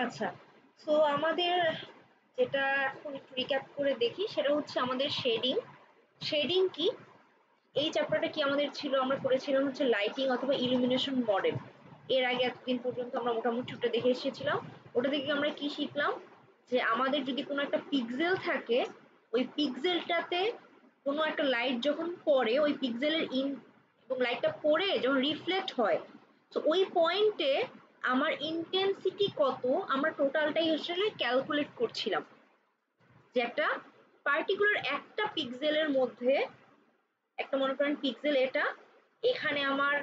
আচ্ছা, সো আমাদের যেটা এখন একটু রিক্যাপ করে দেখি সেটা হচ্ছে আমাদের শেডিং। শেডিং কি? এই চ্যাপ্টারটা কি আমাদের ছিল, আমরা করেছিলাম হচ্ছে লাইটিং অথবা ইলুমিনেশন মডেল। এর আগে এতদিন পর্যন্ত আমরা মোটামুটি ওটা দেখে এসেছিলাম। ওটা থেকে আমরা কি শিখলাম, যে আমাদের যদি কোনো একটা পিক্সেল থাকে, ওই পিক্সেলটাতে কোনো একটা লাইট যখন পড়ে, ওই পিক্সেলের এবং লাইটটা পড়ে যখন রিফ্লেক্ট হয়, তো ওই পয়েন্টে আমার ইন্টেন্সিটি কত, আমরা টোটালটাই আসলে ক্যালকুলেট করছিলাম। যে একটা পার্টিকুলার একটা পিক্সেলের মধ্যে, একটা মনে করেন পিক্সেল এটা, এখানে আমার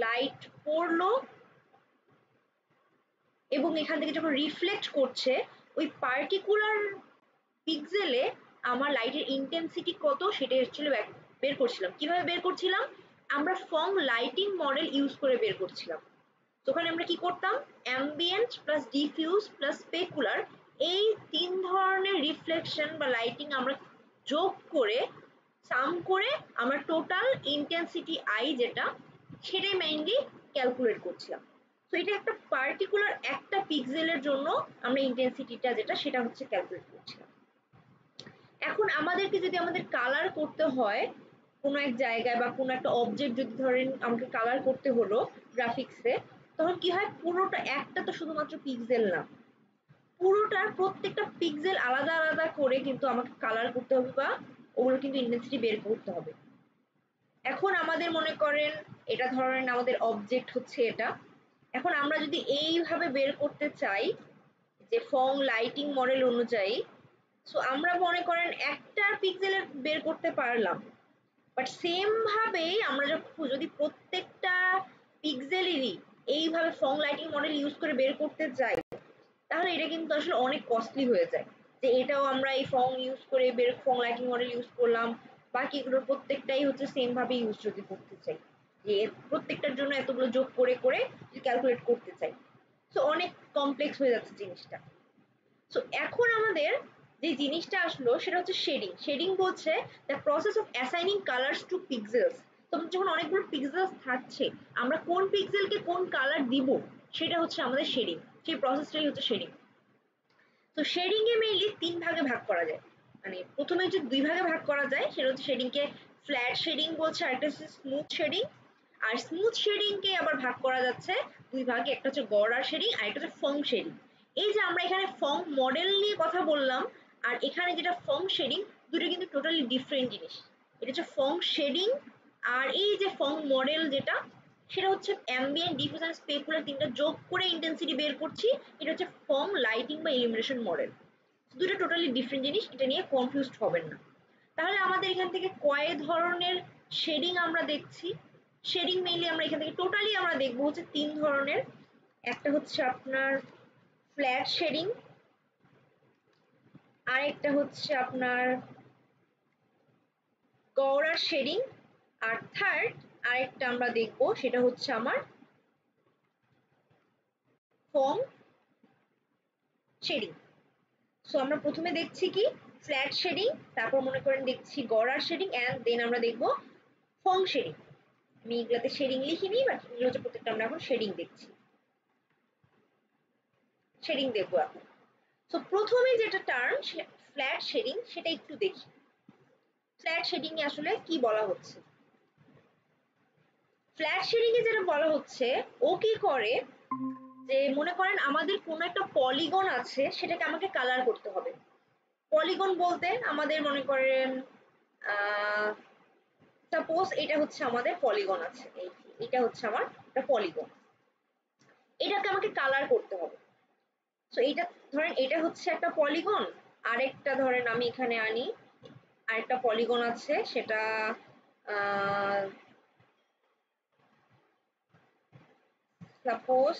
লাইট পড়লো এবং এখান থেকে যখন রিফ্লেক্ট করছে, ওই পার্টিকুলার পিক্সেলে আমার লাইটের ইন্টেন্সিটি কত সেটা হচ্ছিল বের করছিলাম। কিভাবে বের করছিলাম? আমরা ফং লাইটিং মডেল ইউজ করে বের করছিলাম। তো ওখানে আমরা কি করতাম, ambient plus diffuse plus specular, এই তিন ধরনের রিফ্লেকশন বা লাইটিং আমরা যোগ করে সাম করে আমরা টোটাল ইন্টেন্সিটি আই যেটা, সেটাই মেইনলি ক্যালকুলেট করছিলাম। তো এটা একটা পার্টিকুলার একটা পিক্সেলের জন্য আমরা ইন্টেন্সিটিটা যেটা সেটা হচ্ছে ক্যালকুলেট করছিলাম। এখন আমাদেরকে যদি আমাদের কালার করতে হয় কোনো এক জায়গায় বা কোনো একটা অবজেক্ট, যদি ধরেন আমাকে কালার করতে হলো গ্রাফিক্সে, তখন কি হয়, পুরোটা একটা তো শুধুমাত্র পিক্সেল না, পুরোটার প্রত্যেকটা পিক্সেল আলাদা আলাদা করে কিন্তু আমাকে কালার করতে হবে বা ওগুলো কিন্তু ইন্টেন্সিটি বের করতে হবে। এখন আমাদের মনে করেন এটা ধরেন আমাদের অবজেক্ট হচ্ছে এটা, এখন আমরা যদি এইভাবে বের করতে চাই যে ফং লাইটিং মডেল অনুযায়ী, সো আমরা মনে করেন একটা পিক্সেলের বের করতে পারলাম, বাট সেম ভাবেই আমরা যদি প্রত্যেকটা পিক্সেলেরই এইভাবে ফং লাইটিং মডেল ইউজ করে বের করতে যাই, তাহলে এটা কিন্তু আসলে অনেক কস্টলি হয়ে যায়। যে এটাও আমরা এই ফং ইউজ করে ফং লাইটিং মডেল ইউজ করলাম, বাকিগুলোর প্রত্যেকটাই হচ্ছে সেম ভাবে ইউজ যদি করতে চাই, যে প্রত্যেকটার জন্য এতগুলো যোগ করে করে ক্যালকুলেট করতে চাই, তো অনেক কমপ্লেক্স হয়ে যাচ্ছে জিনিসটা। সো এখন আমাদের যে জিনিসটা আসলো সেটা হচ্ছে শেডিং। শেডিং বলছে the process of assigning colours to pixels. তখন যখন অনেকগুলো পিক্সেলস থাকছে, আমরা কোন পিক্সেলকে কোন কালার দিব সেটা হচ্ছে আমাদের শেডিং, সেই প্রসেসটাই হচ্ছে শেডিং। তো শেডিং এ মেইনলি তিন ভাগে ভাগ করা যায়, মানে প্রথমে যে দুই ভাগে ভাগ করা যায় সেটা হচ্ছে শেডিং কে ফ্ল্যাট শেডিং বলছে, আর একটা হচ্ছে স্মুথ শেডিং। আর স্মুথ শেডিং কে আবার ভাগ করা যাচ্ছে দুই ভাগে, একটা হচ্ছে গড়ার শেডিং আর একটা হচ্ছে ফং শেডিং। এই যে আমরা এখানে ফং মডেল নিয়ে কথা বললাম আর এখানে যেটা ফং শেডিং, দুটো কিন্তু টোটালি ডিফারেন্ট জিনিস। এটা হচ্ছে ফং শেডিং, আর এই যে ফং মডেল যেটা, সেটা হচ্ছে অ্যাম্বিয়েন্ট ডিফিউজ আর স্পেকুলার তিনটা যোগ করে ইন্টেন্সিটি বের করছি, এটা হচ্ছে ফং লাইটিং বা ইলুমিনেশন মডেল। দুটো টোটালি ডিফারেন্ট জিনিস, এটা নিয়ে কনফিউজড হবেন না। তাহলে আমাদের এখান থেকে কয় ধরনের শেডিং আমরা দেখছি? শেডিং মেইনলি আমরা এখান থেকে টোটালি আমরা দেখবো হচ্ছে তিন ধরনের। একটা হচ্ছে আপনার ফ্ল্যাট শেডিং, আরেকটা হচ্ছে আপনার গৌড়ার শেডিং, আর থার্ড আরেকটা আমরা দেখবো সেটা হচ্ছে আমার ফং শেডিং। সো আমরা প্রথমে দেখছি কি ফ্ল্যাট শেডিং, তারপর মনে করেন দেখছি গড়ার শেডিং, এন্ড দেন আমরা দেখবো ফং শেডিং। আমি এগুলাতে শেডিং লিখিনি, বাট এগুলো হচ্ছে প্রত্যেকটা আমরা এখন শেডিং দেখছি, শেডিং দেখবো এখন। তো প্রথমে যেটা টার্ম ফ্ল্যাট শেডিং, সেটা একটু দেখি ফ্ল্যাট শেডিং এ আসলে কি বলা হচ্ছে। ফ্ল্যাট শেডিং এ যেটা বলা হচ্ছে, ও কি করে, যে মনে করেন আমাদের কোন একটা পলিগন আছে, সেটাকে আমাকে কালার করতে হবে। পলিগন বলতে আমাদের মনে করেন সাপোজ এটা হচ্ছে আমাদের পলিগন আছে, এটা হচ্ছে আমার একটা পলিগন, এটাকে আমাকে কালার করতে হবে। সো এটা ধরেন এটা হচ্ছে একটা পলিগন, আরেকটা ধরেন আমি এখানে আনি আরেকটা পলিগন আছে, সেটা সাপোজ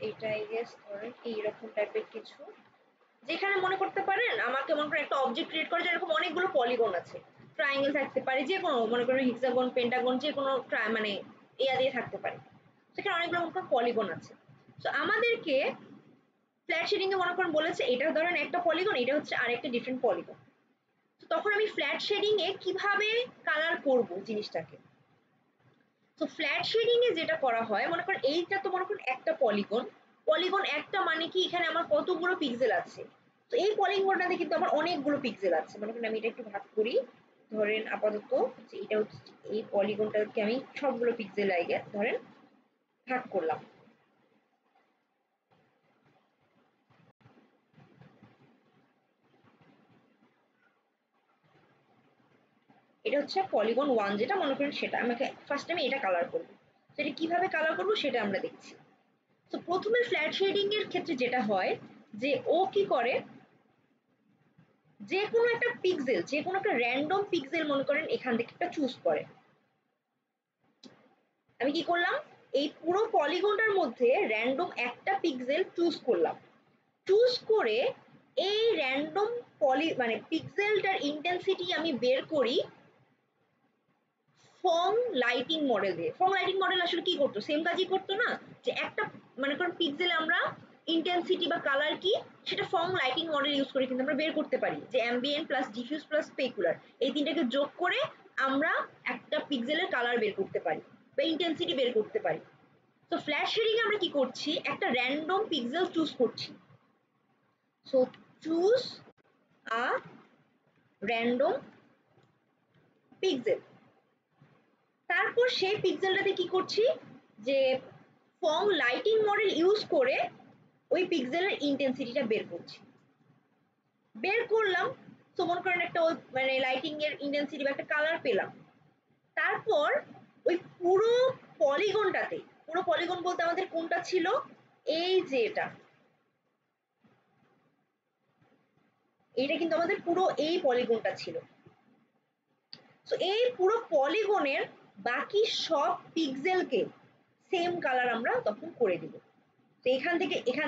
এটা আই গেস ধরেন এইরকম টাইপের কিছু, যেখানে মনে করতে পারেন আমাকে মনে করেন একটা অবজেক্ট ক্রিয়েট করে যেরকম অনেকগুলো পলিগন আছে, ট্রায়াঙ্গেল থাকতে পারে, যে কোনো মনে করেন হেক্সাগন পেন্টাগন, যে কোনো মানে এয়া দিয়ে থাকতে পারে, সেখানে অনেকগুলো মনে করেন পলিগন আছে। সো আমাদেরকে ফ্ল্যাট শেডিং এ মনে করেন বলেছে এটা ধরেন একটা পলিগন, এটা হচ্ছে আরেকটা ডিফারেন্ট পলিগন। তো তখন আমি ফ্ল্যাট শেডিং এ কিভাবে কালার করব জিনিসটাকে। তো ফ্ল্যাট শেডিং এ যেটা করা হয়, মনে করেন এইটা তো মনে করেন একটা পলিগন, পলিগন একটা মানে কি এখানে আমার কতগুলো পিক্সেল আছে। তো এই পলিগনটাতে কিন্তু আমার অনেকগুলো পিক্সেল আছে। মনে করেন আমি এটা একটু ভাগ করি, ধরেন আপাতত যে এটা হচ্ছে এই পলিগনটাকে আমি সবগুলো পিক্সেল আগে ধরেন ভাগ করলাম। এটা হচ্ছে পলিগন 1 যেটা মনে করেন, সেটা আমাকে ফার্স্ট আমি এটা কালার করব। সেটা কিভাবে কালার করব সেটা আমরা দেখছি। তো প্রথমে ফ্ল্যাট শেডিং এর ক্ষেত্রে যেটা হয় যে ও কি করে, যে কোনো একটা পিক্সেল, যে কোনো একটা র্যান্ডম পিক্সেল মনে করেন এখান থেকে একটা চুজ করে। আমি কি করলাম, এই পুরো পলিগনটার মধ্যে র্যান্ডম একটা পিক্সেল চুজ করলাম। চুজ করে এই র্যান্ডম মানে পিক্সেলটার ইন্টেন্সিটি আমি বের করি ফং লাইটিং মডেল দিয়ে। ফং লাইটিং মডেল আসলে কি করতো, সেম কাজই করতো না, যে একটা মনে করেন পিক্সেলে আমরা ইন্টেন্সিটি বা কালার কি সেটা ফং লাইটিং মডেল ইউজ করে কিন্তু আমরা বের করতে পারি, যে ambient plus diffuse plus specular এই তিনটাকে যোগ করে আমরা একটা পিক্সেলের কালার বের করতে পারি বা ইন্টেন্সিটি বের করতে পারি। তো ফ্ল্যাশ শেডিং আমরা কি করছি, একটা র্যান্ডম পিক্সেল চুজ করছি। So choose a random pixel, তারপর সেই পিক্সেলটাতে কি করছি, যে ফং লাইটিং মডেল ইউজ করে ওই পিক্সেলের ইন্টেন্সিটিটা বের করছি। বের করলাম, তো মনে করেন একটা মানে লাইটিং এর ইন্টেন্সিটি বা একটা কালার পেলাম। তারপর ওই পুরো পলিগনটাতে, পুরো পলিগন বলতে আমাদের কোনটা ছিল, এই যে এটা কিন্তু আমাদের পুরো এই পলিগনটা ছিল। তো এই পুরো পলিগনের বাকি সব পিক্সেলকে সেম কালার আমরা তখন করে দিব। তো এখান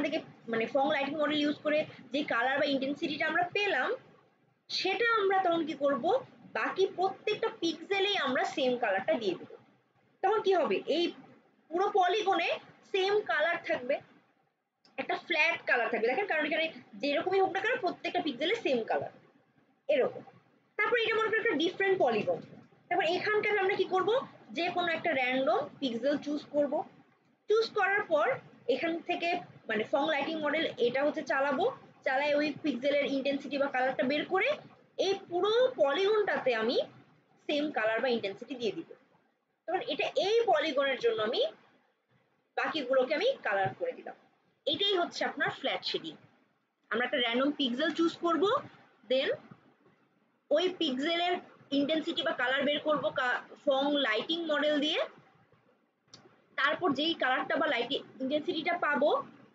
থেকে মানে ফং লাইটিং মডেল ইউজ করে যে কালার বা ইন্টেন্সিটিটা আমরা পেলাম, সেটা আমরা তখন কি করব, বাকি প্রত্যেকটা পিক্সেলেই আমরা সেম কালারটা দিয়ে দিব। তখন কি হবে, এই পুরো পলিগনে সেম কালার থাকবে, একটা ফ্ল্যাট কালার থাকবে দেখেন, কারণ এখানে যেরকমই হোক না কেন প্রত্যেকটা পিক্সেলে সেম কালার এরকম। তারপর এটা মনে করি একটা ডিফারেন্ট পলিগন। তারপর এখানকার আমরা কি করব, যে কোনো একটা র্যান্ডম পিক্সেল চুজ করব। চুজ করার পর এখান থেকে মানে ফং লাইটিং মডেল এটা হচ্ছে চালাবো, চালায় ওই পিক্সেলের ইন্টেন্সিটি বা কালারটা বের করে এই পুরো পলিগনটাতে আমি সেম কালার বা ইন্টেন্সিটি দিয়ে দিব। তখন এটা এই পলিগনের জন্য আমি বাকিগুলোকে আমি কালার করে দিলাম। এটাই হচ্ছে আপনার ফ্ল্যাট শেডিং। আমরা একটা র্যান্ডম পিক্সেল চুজ করব, দেন ওই পিক্সেলের ইন্টেন্সিটি বা কালার বের করব ফং লাইটিং মডেল দিয়ে। তারপর যেই কালারটা বা লাইটিং ইন্টেন্সিটিটা পাবো,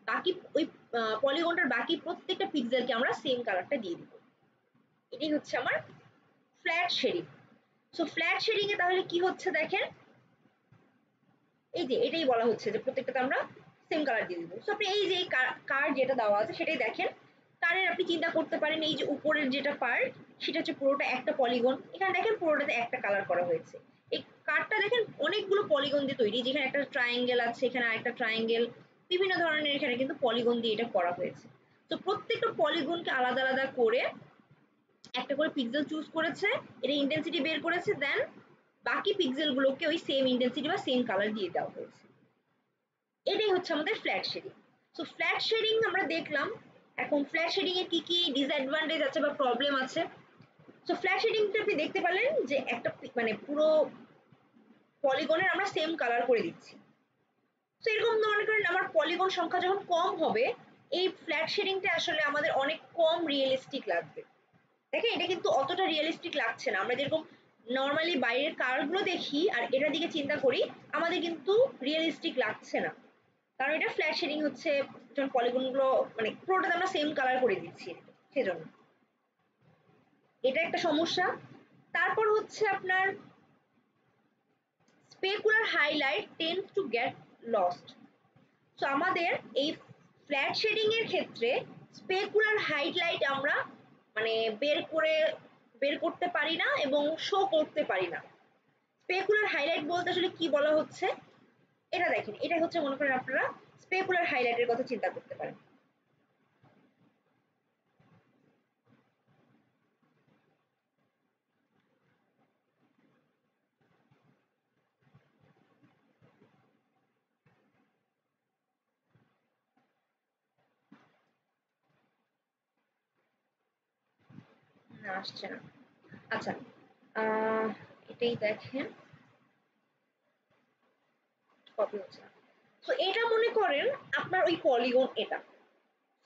বাকি ওই পলিগনটার বাকি প্রত্যেকটা পিক্সেলকে আমরা সেম কালারটা দিয়ে দিব। এটাই হচ্ছে আমার flat shading. So flat shading এ তাহলে কি হচ্ছে দেখেন, এই যে এটাই বলা হচ্ছে যে প্রত্যেকটাতে আমরা সেম কালার দিয়ে দিব। সো আপনি এই যে কার যেটা দেওয়া আছে সেটাই দেখেন, কারের আপনি চিন্তা করতে পারেন এই যে উপরের যেটা পার্ট সেটা হচ্ছে পুরোটা একটা পলিগন, এখানে দেখেন পুরোটাতে একটা কালার করা হয়েছে। এই কারটা দেখেন অনেকগুলো পলিগন দিয়ে তৈরি, যেখানে একটা ট্রায়াঙ্গেল আছে, এখানে আরেকটা ট্রায়াঙ্গেল, বিভিন্ন ধরনের এখানে কিন্তু পলিগন দিয়ে এটা করা হয়েছে। তো প্রত্যেকটা পলিগনকে আলাদা আলাদা করে একটা করে পিক্সেল চুজ করেছে, এটা ইন্টেন্সিটি বের করেছে, দেন বাকি পিক্সেল গুলোকে ওই সেম ইন্টেন্সিটি বা সেম কালার দিয়ে দেওয়া হয়েছে। এটাই হচ্ছে আমাদের flat shading. So flat shading আমরা দেখলাম। এখন ফ্ল্যাট শেডিং এর কি কি ডিসঅ্যাডভান্টেজ আছে বা প্রবলেম আছে। সো ফ্ল্যাট শেডিংটা আপনি দেখতে পেলেন যে একটা মানে পুরো পলিগনের আমরা সেম কালার করে দিচ্ছি। তো এরকম মনে করেন আমার পলিগন সংখ্যা যখন কম হবে, এই ফ্ল্যাট শেডিংটা আসলে আমাদের অনেক কম রিয়েলিস্টিক লাগবে। দেখেন এটা কিন্তু অতটা রিয়েলিস্টিক লাগছে না, আমরা যেরকম নর্মালি বাইরের কারগুলো দেখি আর এটার দিকে চিন্তা করি, আমাদের কিন্তু রিয়েলিস্টিক লাগছে না, কারণ এটা ফ্ল্যাট শেডিং হচ্ছে, যখন পলিগন গুলো মানে পুরোটাতে আমরা সেম কালার করে দিচ্ছি সেজন্য এটা একটা সমস্যা। তারপর হচ্ছে আপনার specular highlight tends to get lost. So আমাদের এই ফ্ল্যাট শেডিং এর ক্ষেত্রে স্পেকুলার হাইলাইট আমরা মানে বের করতে পারি না এবং শো করতে পারি না। স্পেকুলার হাইলাইট বলতে আসলে কি বলা হচ্ছে, এটা দেখেন, এটা হচ্ছে মনে করেন আপনারা স্পেকুলার হাইলাইটের কথা চিন্তা করতে পারেন। না, আসছে না। আচ্ছা, এটাই দেখেন, কপি হচ্ছে না। তো এটা মনে করেন আপনার ওই পলিগন এটা।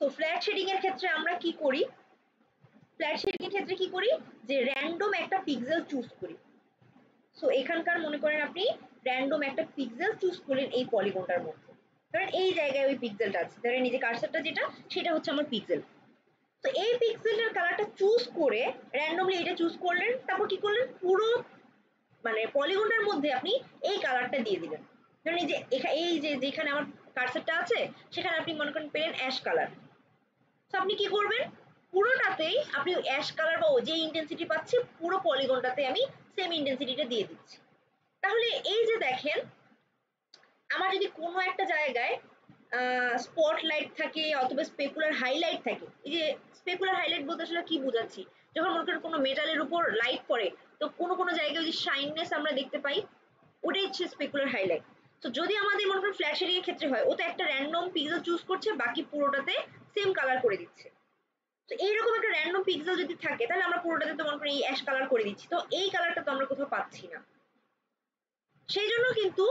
তো ফ্ল্যাট শেডিং এর ক্ষেত্রে আমরা কি করি, ফ্ল্যাট শেডিং এর ক্ষেত্রে কি করি, যে র্যান্ডম একটা পিক্সেল চুজ করি। সো এখানকার মনে করেন আপনি র্যান্ডম একটা পিক্সেল চুজ করলেন এই পলিগনটার মধ্যে, ধরেন এই জায়গায় ওই পিক্সেলটা আছে, ধরেন এই যে কার্সারটা যেটা সেটা হচ্ছে আমার পিক্সেল। তো এই পিক্সেলটার কালারটা চুজ করে র্যান্ডমলি এটা চুজ করলেন, তারপর কি করলেন, পুরো মানে পলিগনটার মধ্যে আপনি এই কালারটা দিয়ে দিবেন। ধরেন এই যে এই যে যেখানে আমার কার্সারটা আছে সেখানে আপনি মনে করেন পেলেন অ্যাশ কালার। তো আপনি কি করবেন, পুরোটাতেই আপনি অ্যাশ কালার বা যে ইন্টেন্সিটি পাচ্ছি পুরো পলিগনটাতে আমি সেম ইন্টেন্সিটিটা দিয়ে দিচ্ছি। তাহলে এই যে দেখেন, আমার যদি কোনো একটা জায়গায় স্পটলাইট থাকে অথবা স্পেকুলার হাইলাইট থাকে, এই যে স্পেকুলার হাইলাইট বলতে আসলে কি বোঝাচ্ছি, যখন মনে করেন কোনো মেটালের উপর লাইট পড়ে তো কোনো কোনো জায়গায় ওই যে শাইননেস আমরা দেখতে পাই, ওটাই হচ্ছে স্পেকুলার হাইলাইট। তো যদি আমাদের মনে করেন ফ্ল্যাশ শেডিং এর ক্ষেত্রে হয়, ও তো একটা র্যান্ডম পিক্সেল চুজ করছে, বাকি পুরোটাতে সেম কালার করে দিচ্ছে। তো এইরকম একটা র্যান্ডম পিক্সেল যদি থাকে তাহলে আমরা পুরোটাতে তো মনে করি এই অ্যাশ কালার করে দিচ্ছি, তো এই কালারটা তো আমরা কোথাও পাচ্ছি না। সেই জন্য কিন্তু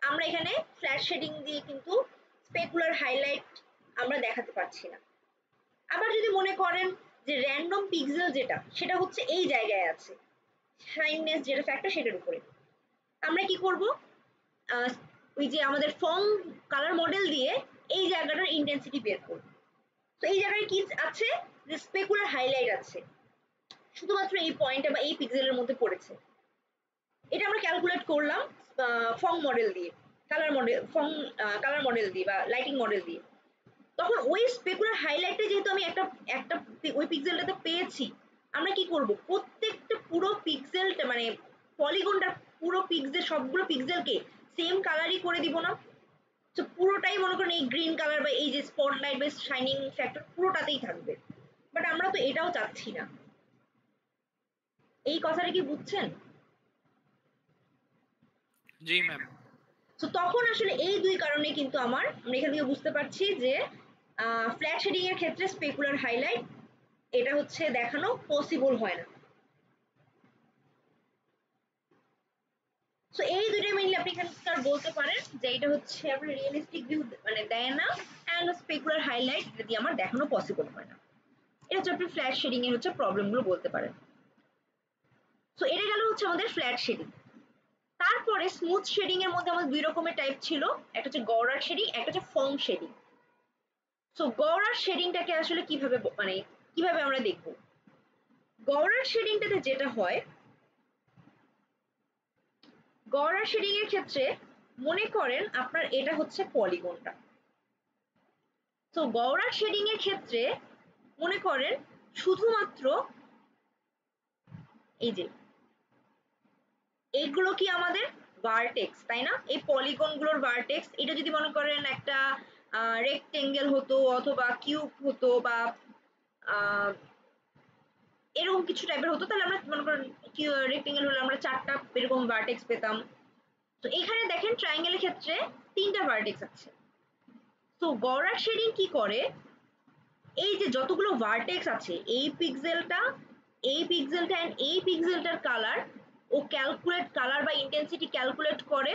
আমরা এখানে ফ্ল্যাট শেডিং দিয়ে কিন্তু স্পেকুলার হাইলাইট আমরা দেখাতে পারছি না। আবার যদি মনে করেন যে র্যান্ডম পিক্সেল যেটা সেটা হচ্ছে এই জায়গায় আছে, শাইননেস যেটা ফ্যাক্টর সেটার উপরে, আমরা কি করব, ওই যে আমাদের ফং কালার মডেল দিয়ে এই জায়গাটার ইন্টেন্সিটি বের করব। তো এই জায়গায় কি আছে, যে স্পেকুলার হাইলাইট আছে, শুধুমাত্র এই পয়েন্টে বা এই পিক্সেলের মধ্যে পড়েছে। এটা আমরা ক্যালকুলেট করলাম ফং মডেল দিয়ে, কালার মডেল ফং কালার মডেল দিয়ে বা লাইটিং মডেল দিয়ে। তখন ওই স্পেকুলার হাইলাইটে যেহেতু আমি একটা একটা ওই পিক্সেলটাতে পেয়েছি, আমরা কি করব, প্রত্যেকটা পুরো পিক্সেলটা মানে পলিগনটা পুরো পিক্সেল সবগুলো পিক্সেলকে সেম কালারই করে দিব না। তো পুরোটাই মনে করেন এই গ্রিন কালার বা এই যে স্পটলাইট বা শাইনিং ফ্যাক্টর পুরোটাতেই থাকবে, বাট আমরা তো এটাও চাচ্ছি না। এই কথাটা কি বুঝছেন? জি ম্যাম। তো তখন আসলে এই দুই কারণে কিন্তু আমরা এখান থেকে বুঝতে পারছি যে ফ্ল্যাট শেডিং এর ক্ষেত্রে স্পেকুলার হাইলাইট এটা হচ্ছে দেখানো পসিবল হয় না। সো এই দুইটা মিলে আপনি এখানকার বলতে পারেন যে এটা হচ্ছে আপনার রিয়েলিস্টিক ভিউ মানে দেয় না, এন্ড স্পেকুলার হাইলাইট এটা দিয়ে আমার দেখানো পসিবল হয় না। এটা হচ্ছে আপনি ফ্ল্যাট শেডিং এর হচ্ছে প্রবলেমগুলো বলতে পারেন। সো এটা গেল হচ্ছে আমাদের ফ্ল্যাট শেডিং। তারপরে স্মুথ শেডিং এর মধ্যে আমাদের দুই রকমের টাইপ ছিল, একটা হচ্ছে গৌরাট শেডিং, একটা হচ্ছে ফং শেডিং। সো গৌরাট শেডিংটাকে আসলে কিভাবে মানে কিভাবে আমরা দেখব, গৌরাট শেডিংটাতে যেটা হয়, গৌরাট শেডিং এর ক্ষেত্রে মনে করেন আপনার এটা হচ্ছে পলিগনটা। তো গৌরাট শেডিং এর ক্ষেত্রে মনে করেন শুধুমাত্র এই যে এইগুলো কি আমাদের ভার্টেক্স, তাই না, এই পলিগন গুলোর ভার্টেক্স। এটা যদি মনে করেন একটা রেক্টেঙ্গেল হতো অথবা কিউব হতো বা এরকম কিছু টাইপের হতো, তাহলে আমরা মনে করেন রেক্টেঙ্গেল হলে আমরা চারটা এরকম ভার্টেক্স পেতাম। তো এখানে দেখেন ট্রায়াঙ্গেলের ক্ষেত্রে তিনটা ভার্টেক্স আছে। তো গৌরাট শেডিং কি করে, এই যে যতগুলো ভার্টেক্স আছে এই পিক্সেলটা, এই পিক্সেলটা এন্ড এই পিক্সেলটার কালার ও ক্যালকুলেট কালার বা ইন্টেন্সিটি ক্যালকুলেট করে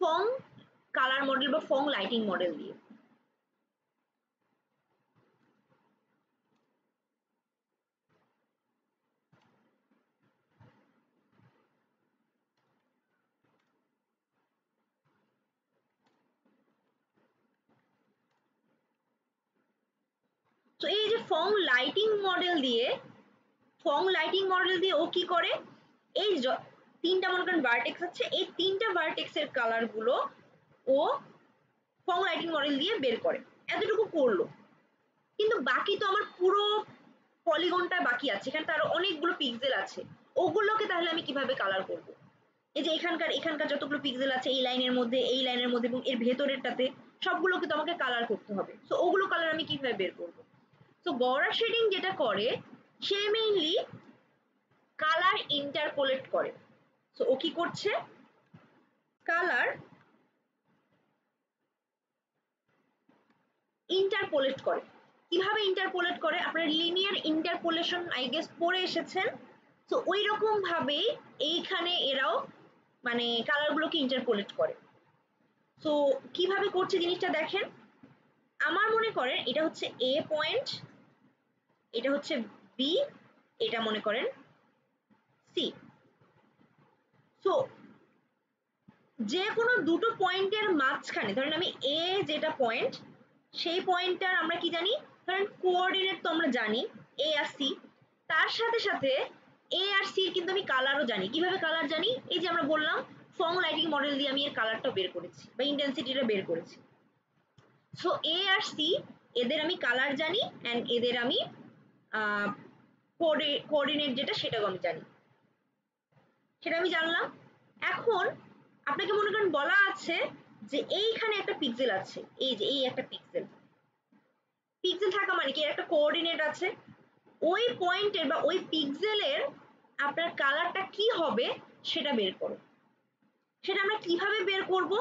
ফং কালার মডেল বা ফং লাইটিং মডেল দিয়ে। তো এই যে ফং লাইটিং মডেল দিয়ে, ফং লাইটিং মডেল দিয়ে ও কি করে, এই তিনটা মনে করেন ভার্টেক্স আছে, এই তিনটা ভার্টেক্সের কালার গুলো ও ফং লাইটিং মডেল দিয়ে বের করে। এতটুকু করলো, কিন্তু বাকি তো আমার পুরো পলিগনটা বাকি আছে, এখানে তো আরো অনেকগুলো পিক্সেল আছে, ওগুলোকে তাহলে আমি কিভাবে কালার করব? এই যে এখানকার এখানকার যতগুলো পিক্সেল আছে এই লাইনের মধ্যে, এই লাইনের মধ্যে এবং এর ভেতরেরটাতে, সবগুলোকে তো আমাকে কালার করতে হবে। সো ওগুলো কালার আমি কিভাবে বের করব? সো গরা শেডিং যেটা করে সে মেইনলি কালার ইন্টারপোলেট করে। সো ও কি করছে? কালার ইন্টারপোলেট করে। কিভাবে ইন্টারপোলেট করে? আপনারা লিনিয়ার ইন্টারপোলেশন আই গেস পড়ে এসেছেন। তো ওই রকম ভাবেই এইখানে এরাও মানে কালারগুলোকে ইন্টারপোলেট করে। তো কিভাবে করছে জিনিসটা দেখেন। আমার মনে করেন এটা হচ্ছে এ পয়েন্ট, এটা হচ্ছে বি, এটা মনে করেন সি। সো যে কোনো দুটো পয়েন্টের মাঝখানে ধরেন আমি এ যেটা পয়েন্ট সেই পয়েন্টটার আমরা কি জানি, ধরেন কোঅর্ডিনেট তো আমরা জানি এ আর সি, তার সাথে সাথে এ আর সি কিন্তু আমি কালারও জানি। কিভাবে কালার জানি? এই যে আমরা বললাম ফং লাইটিং মডেল দিয়ে আমি এর কালারটা বের করেছি বা ইন্টেন্সিটিটা বের করেছি। সো এ আর সি এদের আমি কালার জানি অ্যান্ড এদের আমি কোঅর্ডিনেট যেটা সেটাও আমি জানি, সেটা আমি জানলাম। এখন আপনাকে মনে করেন বলা আছে যে এইখানে একটা পিক্সেল আছে, এই যে এই একটা পিক্সেল, পিক্সেল থাকা মানে কি একটা কোঅর্ডিনেট আছে, ওই পয়েন্টের বা ওই পিক্সেলের আপনার কালারটা কি হবে সেটা বের করো। সেটা আমরা কিভাবে বের করব?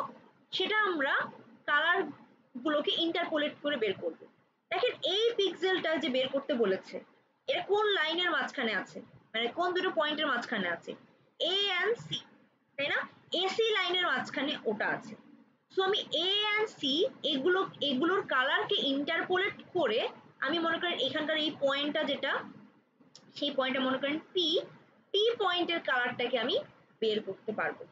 সেটা আমরা কালার গুলোকে ইন্টারপোলেট করে বের করব। দেখেন এই পিক্সেলটা যে বের করতে বলেছে এটা কোন লাইনের মাঝখানে আছে, মানে কোন দুটো পয়েন্টের মাঝখানে আছে? এ এন্ড সি, তাই না? এসি লাইনের মাঝখানে ওটা আছে। সো আমি এ এন্ড সি এগুলোর কালারকে ইন্টারপোলেট করে আমি মনে করেন এখানকার এই পয়েন্টটা যেটা সেই পয়েন্টটা মনে করেন পি, পি পয়েন্টের কালারটাকে আমি বের করতে পারবো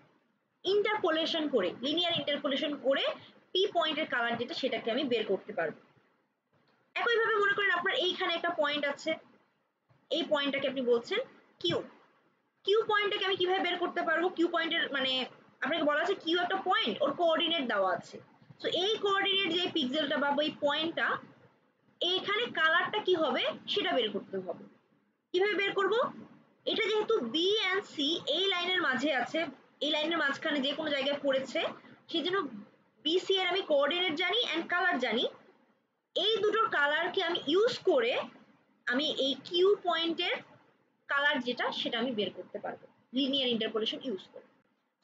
ইন্টারপোলেশন করে, লিনিয়ার ইন্টারপোলেশন করে পি পয়েন্টের কালার যেটা সেটাকে আমি বের করতে পারবো। একইভাবে মনে করেন আপনার এইখানে একটা পয়েন্ট আছে, এই পয়েন্টটাকে আপনি বলছেন কিউ, কিউ পয়েন্টটাকে আমি কিভাবে বের করতে পারবো? কিউ পয়েন্টের মানে আপনাকে বলা আছে কিউ একটা পয়েন্ট, ওর কোঅর্ডিনেট দেওয়া আছে। সো এই কোঅর্ডিনেট যে পিক্সেলটা বা ওই পয়েন্টটা এইখানে কালারটা কি হবে সেটা বের করতে হবে। কিভাবে বের করব? এটা যেহেতু বি এন্ড সি এই লাইনের মাঝে আছে, এই লাইনের মাঝখানে যে কোনো জায়গায় পড়েছে, সেই জন্য বিসি এর আমি কোঅর্ডিনেট জানি এন্ড কালার জানি। এই দুটোর কালারকে আমি ইউজ করে আমি এই কিউ পয়েন্টের কালার যেটা সেটা আমি বের করতে পারবো লিনিয়ার ইন্টারপোলেশন ইউজ করে।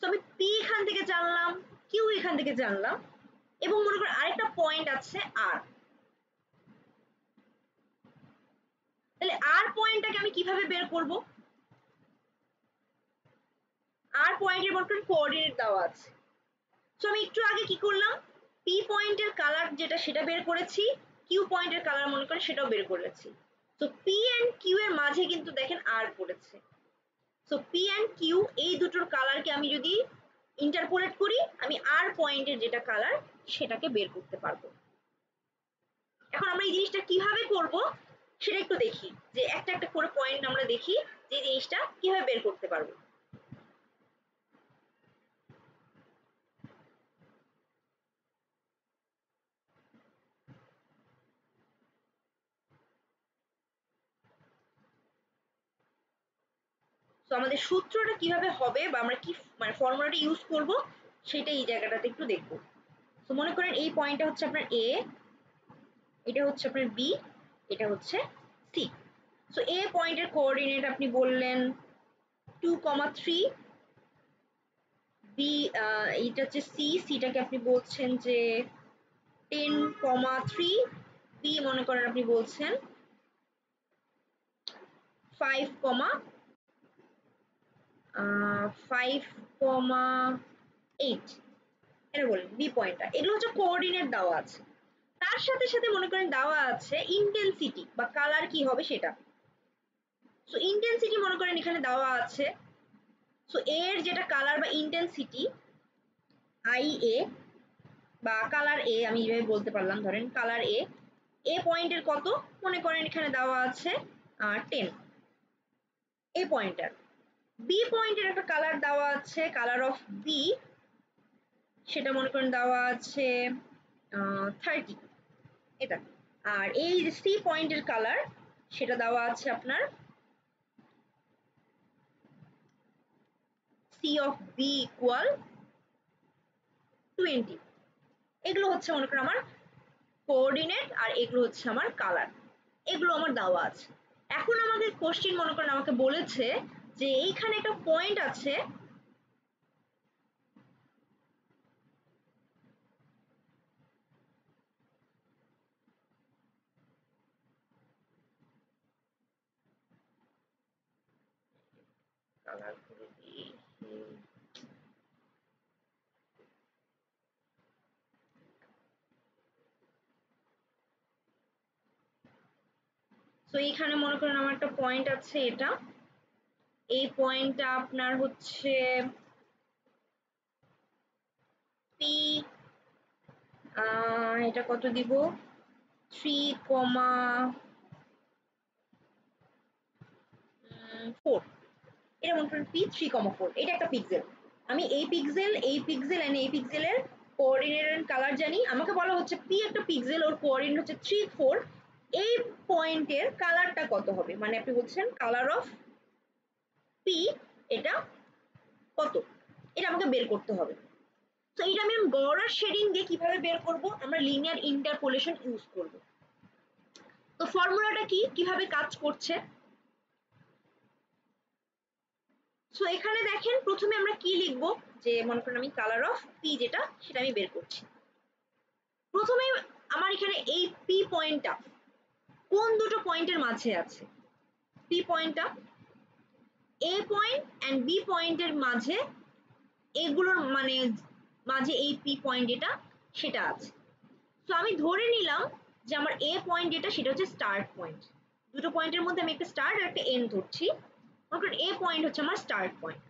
তো আমি পি এখান থেকে জানলাম, কিউ এখান থেকে জানলাম, এবং মনে করো আরেকটা পয়েন্ট আছে আর, তাহলে আর পয়েন্টটাকে আমি কিভাবে বের করব? আর পয়েন্টের মনে করেন কোঅর্ডিনেট দেওয়া আছে। সো আমি একটু আগে কি করলাম, পি পয়েন্টের কালার যেটা সেটা বের করেছি, কিউ পয়েন্টের কালার মনে করেন সেটাও বের করেছি। তো পি এন্ড কিউ এর মাঝে কিন্তু দেখেন আর পড়েছে। সো পি এন্ড কিউ এই দুটোর কালারকে আমি যদি ইন্টারপোলেট করি আমি আর পয়েন্টের যেটা কালার সেটাকে বের করতে পারবো। এখন আমরা এই জিনিসটা কিভাবে করব সেটা একটু দেখি, যে একটা একটা করে পয়েন্ট আমরা দেখি যে জিনিসটা কিভাবে বের করতে পারবো। তো আমাদের সূত্রটা কিভাবে হবে বা আমরা কি মানে ফর্মুলাটা ইউজ করব সেটা এই জায়গাটাতে একটু দেখব। তো মনে করেন এই পয়েন্টটা হচ্ছে আপনার এ, এটা হচ্ছে আপনার বি, এটা হচ্ছে সি। সো এ পয়েন্টের কোঅর্ডিনেট আপনি বললেন 2,3, বি এইটা হচ্ছে সি, সিটাকে আপনি বলছেন যে 10,3, বি মনে করেন আপনি বলছেন 5,8, এটা বলেন বি পয়েন্টটা। এগুলো হচ্ছে কোঅর্ডিনেট দেওয়া আছে, তার সাথে সাথে মনে করেন দেওয়া আছে ইন্টেন্সিটি বা কালার কি হবে সেটা। সো ইন্টেন্সিটি মনে করেন এখানে দেওয়া আছে। সো এর যেটা কালার বা ইন্টেন্সিটি আই এ বা কালার এ আমি এইভাবে বলতে পারলাম, ধরেন কালার এ, এ পয়েন্টের কত মনে করেন এখানে দেওয়া আছে 10, এ পয়েন্টার। বি পয়েন্টের একটা কালার দেওয়া আছে, কালার অফ বি, সেটা মনে করেন দেওয়া আছে 30, এটা। আর এই যে সি পয়েন্টের কালার সেটা দেওয়া আছে আপনার সি অফ বি ইকুয়াল 20, এগুলো হচ্ছে মনে করেন আমার কোঅর্ডিনেট, আর এগুলো হচ্ছে আমার কালার, এগুলো আমার দেওয়া আছে। এখন আমাদের কোশ্চেন মনে করেন আমাকে বলেছে যে এইখানে একটা পয়েন্ট আছে, কালার করে দিই, তো এইখানে মনে করেন আমার একটা পয়েন্ট আছে, এটা এই পয়েন্টটা আপনার হচ্ছে পি, এটা কত দিব, 3,4, এটা মনে করেন P3,4, এটা একটা পিক্সেল। আমি এই পিক্সেল এন্ড এই পিক্সেলের কোঅর্ডিনেট এন্ড কালার জানি। আমাকে বলা হচ্ছে পি একটা পিক্সেল, ওর কোঅর্ডিনেট হচ্ছে 3,4, এই পয়েন্টের কালারটা কত হবে, মানে আপনি বলছেন কালার অফ পি এটা কত, এটা আমাকে বের করতে হবে। তো এটা আমি গড় শেডিং দিয়ে কিভাবে বের করব, আমরা লিনিয়ার ইন্টারপোলেশন ইউজ করব। তো ফর্মুলাটা কি, কিভাবে কাজ করছে, সো এখানে দেখেন প্রথমে আমরা কি লিখবো, যে মনে করেন আমি কালার অফ পি যেটা সেটা আমি বের করছি। প্রথমে আমার এখানে এই পি পয়েন্টটা কোন দুটো পয়েন্টের মাঝে আছে, পি পয়েন্টটা এ পয়েন্ট এন্ড বি পয়েন্টের মাঝে, এগুলোর মানে মাঝে এই পি পয়েন্ট যেটা সেটা আছে। তো আমি ধরে নিলাম যে আমার এ পয়েন্ট যেটা সেটা হচ্ছে স্টার্ট পয়েন্ট, দুটো পয়েন্টের মধ্যে আমি একটা স্টার্ট আর একটা এন্ড ধরছি, মনে এ পয়েন্ট হচ্ছে আমার স্টার্ট পয়েন্ট।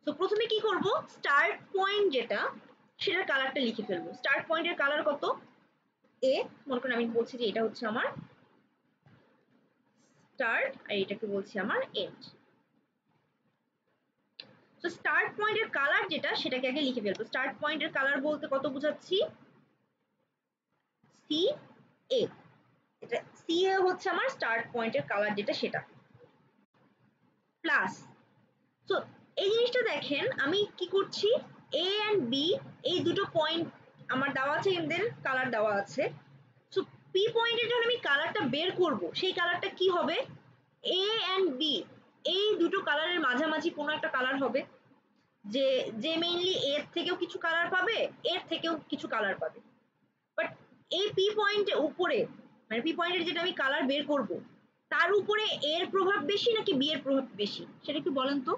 তো প্রথমে কি করব, স্টার্ট পয়েন্ট যেটা সেটার কালারটা লিখে ফেলবো। স্টার্ট পয়েন্টের কালার কত, এ, মনে করেন আমি বলছি যে এটা হচ্ছে আমার স্টার্ট আর এটাকে বলছি আমার এন্ড। তো স্টার্ট পয়েন্টের কালার যেটা সেটাকে আগে লিখে ফেলবো। স্টার্ট পয়েন্টের কালার বলতে কত বোঝাচ্ছি, সি এ, এটা সি এ হচ্ছে আমার স্টার্ট পয়েন্টের কালার যেটা সেটা, প্লাস, তো এই জিনিসটা দেখেন আমি কি করছি, এ এন্ড বি এই দুটো পয়েন্ট আমার দেওয়া আছে, এদের কালার দেওয়া আছে। সো পি পয়েন্টের যখন আমি কালারটা বের করব, সেই কালারটা কি হবে, এ এন্ড বি এই দুটো কালারের মাঝামাঝি কোনো একটা কালার হবে, যে যে মেইনলি এর থেকেও কিছু কালার পাবে, এর থেকেও কিছু কালার পাবে। বাট এই পি পয়েন্টের উপরে, মানে পি পয়েন্টের যেটা আমি কালার বের করব, তার উপরে এর প্রভাব বেশি নাকি বি এর প্রভাব বেশি, সেটা একটু বলেন তো।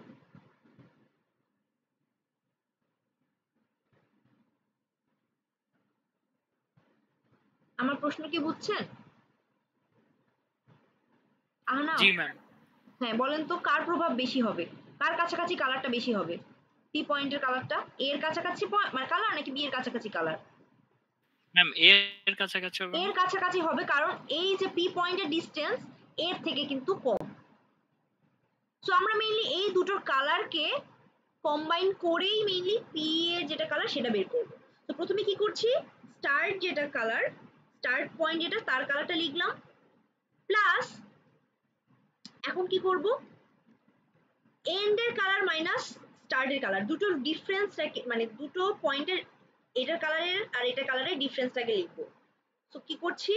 আমার প্রশ্ন কি বুঝছেন? আহনা, জি ম্যাম। হ্যাঁ বলেন তো কার প্রভাব বেশি হবে, কার কাছাকাছি কালারটা বেশি হবে, পি পয়েন্টের কালারটা এর কাছাকাছি মানে কালার নাকি বি এর কাছাকাছি কালার? ম্যাম এর কাছাকাছি হবে না? এর কাছাকাছি হবে, কারণ এই যে পি পয়েন্টের ডিস্টেন্স এর থেকে কিন্তু কম। সো আমরা মেইনলি এই দুটোর কালারকে কম্বাইন করেই মেইনলি পি এর যেটা কালার সেটা বের করব। তো প্রথমে কি করছি, স্টার্ট যেটা কালার, স্টার্ট পয়েন্ট যেটা তার কালারটা লিখলাম, প্লাস এখন কি করব, এন্ড এর কালার মাইনাস স্টার্ট এর কালার, দুটোর ডিফারেন্সটাকে মানে দুটো পয়েন্টের এটার কালারের আর এটা কালারের ডিফারেন্সটাকে লিখবো। তো কি করছি,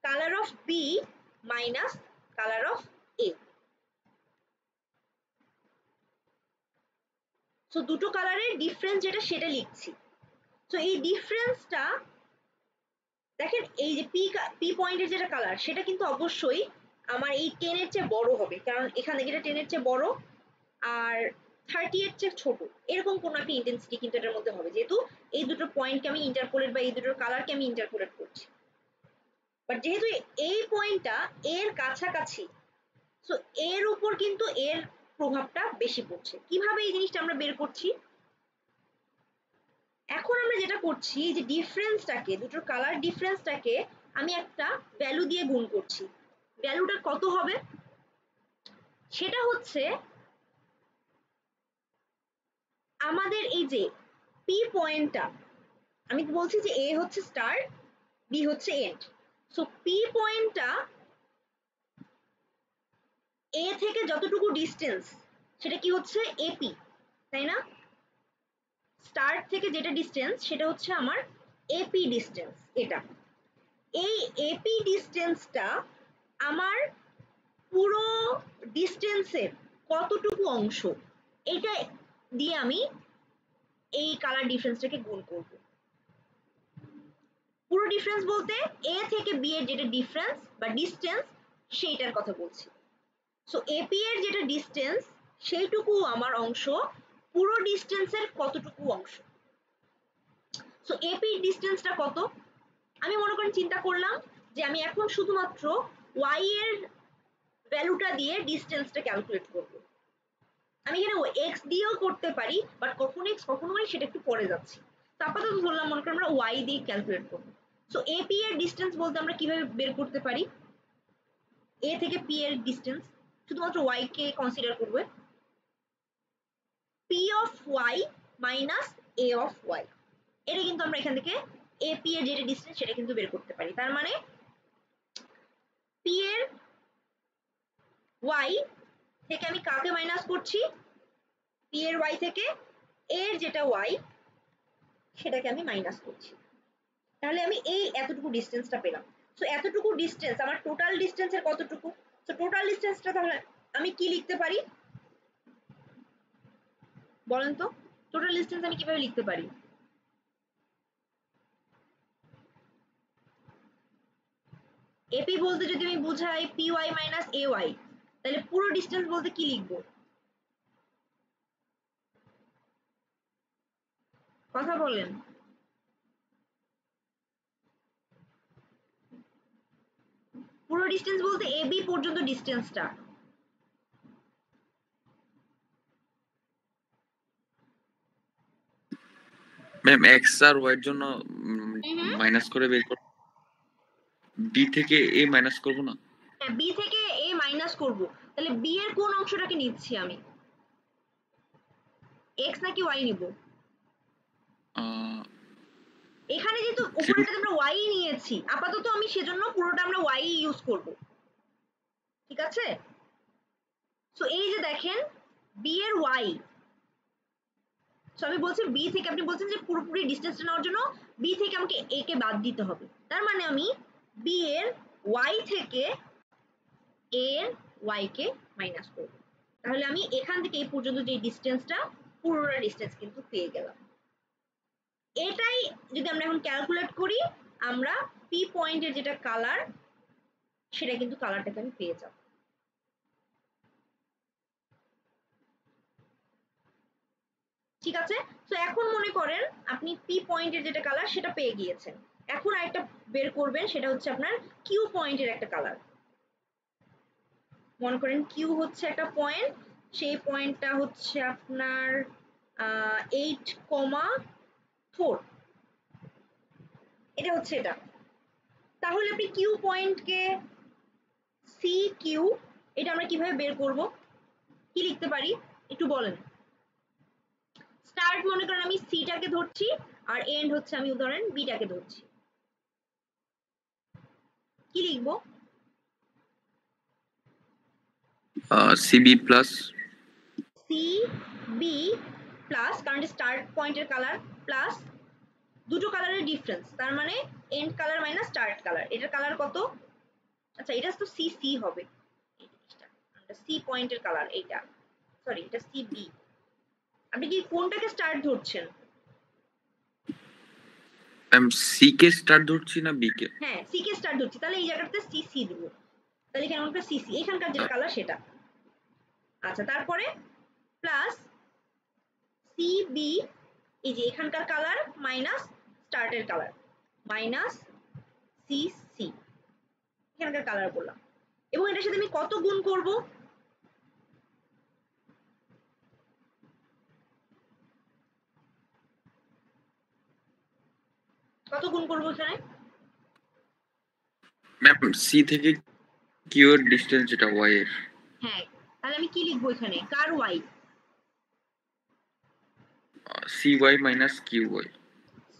colour of B minus colour of A. So দুটো কালারের ডিফারেন্স যেটা সেটা লিখছি। তো এই ডিফারেন্সটা দেখেন, এই যে পি পি পয়েন্টের যেটা কালার সেটা কিন্তু অবশ্যই আমার এই 10 এর চেয়ে বড় হবে, কারণ এখান থেকে এটা 10 এর চেয়ে বড়, আর 30 এর চেয়ে ছোট, এরকম কোনো একটা ইন্টেন্সিটি কিন্তু এটার মধ্যে হবে, যেহেতু এই দুটো পয়েন্টকে আমি ইন্টারপোলেট বা এই দুটোর কালারকে আমি ইন্টারপোলেট করছি। বাট যেহেতু এই পয়েন্টটা এর কাছাকাছি, সো এর উপর কিন্তু এর প্রভাবটা বেশি পড়ছে। কিভাবে এই জিনিসটা আমরা বের করছি, এখন আমরা যেটা করছি যে ডিফারেন্সটাকে, দুটোর কালার ডিফারেন্সটাকে আমি একটা ভ্যালু দিয়ে গুণ করছি। ভ্যালুটা কত হবে, সেটা হচ্ছে আমাদের এই যে পি পয়েন্টটা, আমি বলছি যে এ হচ্ছে স্টার্ট, বি হচ্ছে এন্ড। সো পি পয়েন্টটা এ থেকে যতটুকু ডিস্টেন্স সেটা কি হচ্ছে এপি, তাই না? স্টার্ট থেকে যেটা ডিস্টেন্স সেটা হচ্ছে আমার এপি ডিস্টেন্স। এটা এই এপি ডিস্টেন্সটা আমার পুরো ডিস্টেন্সের কতটুকু অংশ এটা দিয়ে আমি এই কালার ডিফারেন্সটাকে গুণ করব। পুরো ডিফারেন্স বলতে এ থেকে বি এর যেটা ডিফারেন্স বা ডিস্টেন্স সেইটার কথা বলছি। সো এপি এর যেটা ডিস্টেন্স সেইটুকু আমার অংশ পুরো ডিস্টেন্সের কতটুকু অংশ। সো এপি ডিস্টেন্সটা কত, আমি মনে করেন চিন্তা করলাম যে আমি এখন শুধুমাত্র ওয়াই এর ভ্যালুটা দিয়ে ডিস্টেন্সটা ক্যালকুলেট করব। আমি এখানে এক্স দিয়েও করতে পারি, বাট কখন এক্স কখন ওয়াই সেটা একটু পরে যাচ্ছি। তো আপাতত ধরলাম মনে করি আমরা ওয়াই দিয়ে ক্যালকুলেট করব। সো এপি এর ডিস্টেন্স বলতে আমরা কিভাবে বের করতে পারি, এ থেকে পি এর ডিস্টেন্স শুধুমাত্র ওয়াই কে কনসিডার করবে, P of Y minus A of Y. এটা কিন্তু আমরা এখান থেকে এপি এর যেটা ডিস্টেন্স সেটা কিন্তু বের করতে পারি। তার মানে পি এর ওয়াই থেকে আমি কাকে মাইনাস করছি, পি এর ওয়াই থেকে এর যেটা ওয়াই সেটাকে আমি মাইনাস করছি। তাহলে আমি এই এতটুকু ডিস্টেন্সটা পেলাম। সো এতটুকু ডিস্টেন্স আমার টোটাল ডিস্টেন্সের কতটুকু, সো টোটাল ডিস্টেন্সটা তাহলে আমি কি লিখতে পারি বলেন তো, টোটাল ডিস্টেন্স আমি কিভাবে লিখতে পারি? এপি বলতে যদি আমি বুঝাই P Y minus A Y, তাহলে পুরো ডিস্টেন্স বলতে কি লিখবো, কথা বলেন। পুরো ডিস্টেন্স বলতে এ বি পর্যন্ত ডিস্টেন্সটা। ম্যাম এক্স আর ওয়াই এর জন্য মাইনাস করে বের করব, বি থেকে এ মাইনাস করব না? হ্যাঁ, বি থেকে এ মাইনাস করব। তাহলে বি এর কোন অংশটাকে নিচ্ছি আমি, এক্স নাকি ওয়াই নিব? এখানে যেহেতু উপরেটা আমরা ওয়াই নিয়েছি, আপাতত আমি সেজন্য পুরোটা আমরা ওয়াই ইউজ করব, ঠিক আছে? সো এই যে দেখেন বি এর ওয়াই, সো আমি বলছি বি থেকে, আপনি বলছেন যে পুরোপুরি ডিস্টেন্সটা নেওয়ার জন্য বি থেকে আমাকে এ কে বাদ দিতে হবে। তার মানে আমি বি এর ওয়াই থেকে এর ওয়াই কে মাইনাস করব। তাহলে আমি এখান থেকে এই পর্যন্ত যে ডিস্টেন্সটা পুরোটা ডিস্টেন্স কিন্তু পেয়ে গেলাম। এটাই যদি আমরা এখন ক্যালকুলেট করি, আমরা পি পয়েন্টের যেটা কালার সেটা কিন্তু কালারটাকে আমি পেয়ে যাব। ঠিক আছে, তো এখন মনে করেন আপনি পি পয়েন্টের যেটা কালার সেটা পেয়ে গিয়েছেন। এখন আরেকটা বের করবেন, সেটা হচ্ছে আপনার কিউ পয়েন্টের একটা কালার। মনে করেন কিউ হচ্ছে একটা পয়েন্ট, সেই পয়েন্টটা হচ্ছে আপনার 8,4, এটা হচ্ছে এটা। তাহলে আপনি কিউ পয়েন্টকে সি কিউ, এটা আমরা কিভাবে বের করব, কি লিখতে পারি একটু বলেন। স্টার্ট মনে করেন আমি সিটাকে ধরছি, আর এন্ড হচ্ছে আমি ধরেন বিটাকে ধরছি, কি লিখবো? সিবি প্লাস সিবি প্লাস, কারণ স্টার্ট পয়েন্টের কালার প্লাস দুটো কালারের ডিফারেন্স, তার মানে end colour minus start colour, এটার কালার কত? আচ্ছা এটা তো সি সি হবে, এই জিনিসটা সি পয়েন্টের কালার, এইটা সরি এটা সিবি। আপনি কি কোনটাকে স্টার্ট ধরছেন? ম্যাম সি কে স্টার্ট ধরছি না বি কে? হ্যাঁ সি কে স্টার্ট ধরছি, তাহলে এই জায়গাটাতে সি সি দিব, তাহলে এখানে আমরা সিসি এখানকার যেটা কালার সেটা। আচ্ছা তারপরে প্লাস সিবি, এই যে এখানকার কালার মাইনাস স্টার্টের কালার মাইনাস সিসি, এখানকার কালার বললাম। এবং এটার সাথে আমি কত গুণ করব, কত গুণ করব এখানে? ম্যাম সি থেকে কিউ এর ডিসটেন্স যেটা ওয়াই এর। হ্যাঁ তাহলে আমি কি লিখবো এখানে, কার Y? C Y minus Q Y.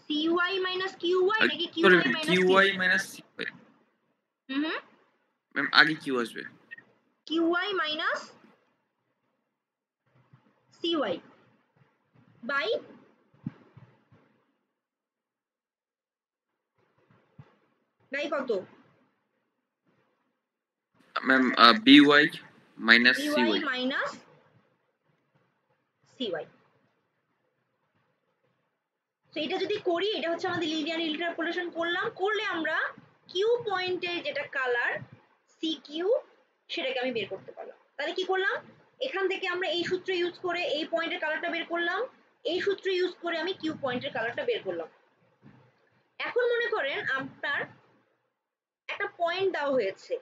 C Y minus Q Y নাকি Q sorry Y minus Q Y minus C Y. হুম ম্যাম আগে কিউ আসবে, Q Y minus C Y by by কত? Ma'am B Y minus by C Y. minus cy। তো এটা যদি করি, এটা হচ্ছে আমাদের লিনিয়ার ইন্টারপোলেশন করলাম, করলে আমরা কিউ পয়েন্টে যেটা কালার সি কিউ সেটাকে আমি বের করতে পারলাম। তাহলে কি করলাম, এখান থেকে আমরা এই সূত্র ইউজ করে এই পয়েন্টের কালারটা বের করলাম, এই সূত্র ইউজ করে আমি কিউ পয়েন্টের কালারটা বের করলাম। এখন মনে করেন আপনার একটা পয়েন্ট দেওয়া হয়েছে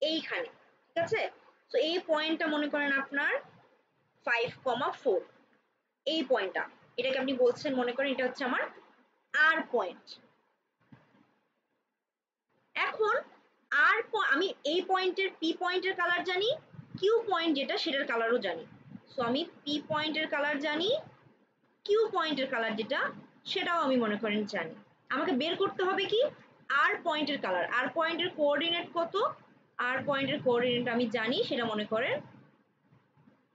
এইখানে, ঠিক আছে? তো এই পয়েন্টটা মনে করেন আপনার 5,4, এই পয়েন্টটা, এটাকে আপনি বলছেন মনে করেন এটা হচ্ছে আমার আর পয়েন্ট। এখন আর আমি এই পয়েন্টের পি পয়েন্টের কালার জানি, কিউ পয়েন্ট যেটা সেটার কালারও জানি। সো আমি পি পয়েন্টের কালার জানি, কিউ পয়েন্টের কালার যেটা সেটাও আমি মনে করেন জানি। আমাকে বের করতে হবে কি, আর পয়েন্টের কালার। আর পয়েন্টের কোঅর্ডিনেট কত? আর পয়েন্টের কোঅর্ডিনেট আমি জানি, সেটা মনে করেন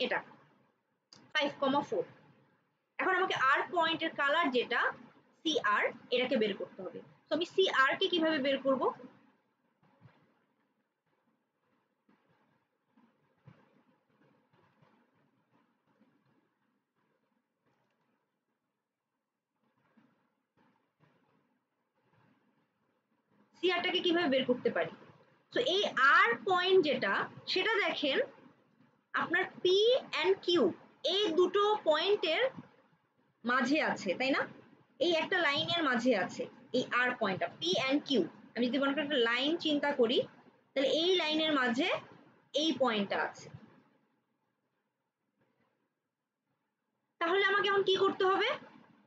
এটা 5,4। এখন আমাকে আর পয়েন্টের কালার যেটা সি আর, এটাকে বের করতে হবে। তো আমি সি আর কে কিভাবে বের করব? সি আরটাকে কিভাবে বের করতে পারি? তো এই আর পয়েন্ট যেটা, সেটা দেখেন আপনার পি এন্ড কিউ এই দুটো পয়েন্টের মাঝে আছে, তাই না? এই একটা লাইনের মাঝে আছে এই আর পয়েন্টটা পি এন্ড কিউ। আমি যদি মনে করি একটা লাইন চিন্তা করি, তাহলে এই লাইনের মাঝে এই পয়েন্টটা আছে। তাহলে আমাকে এখন কি করতে হবে,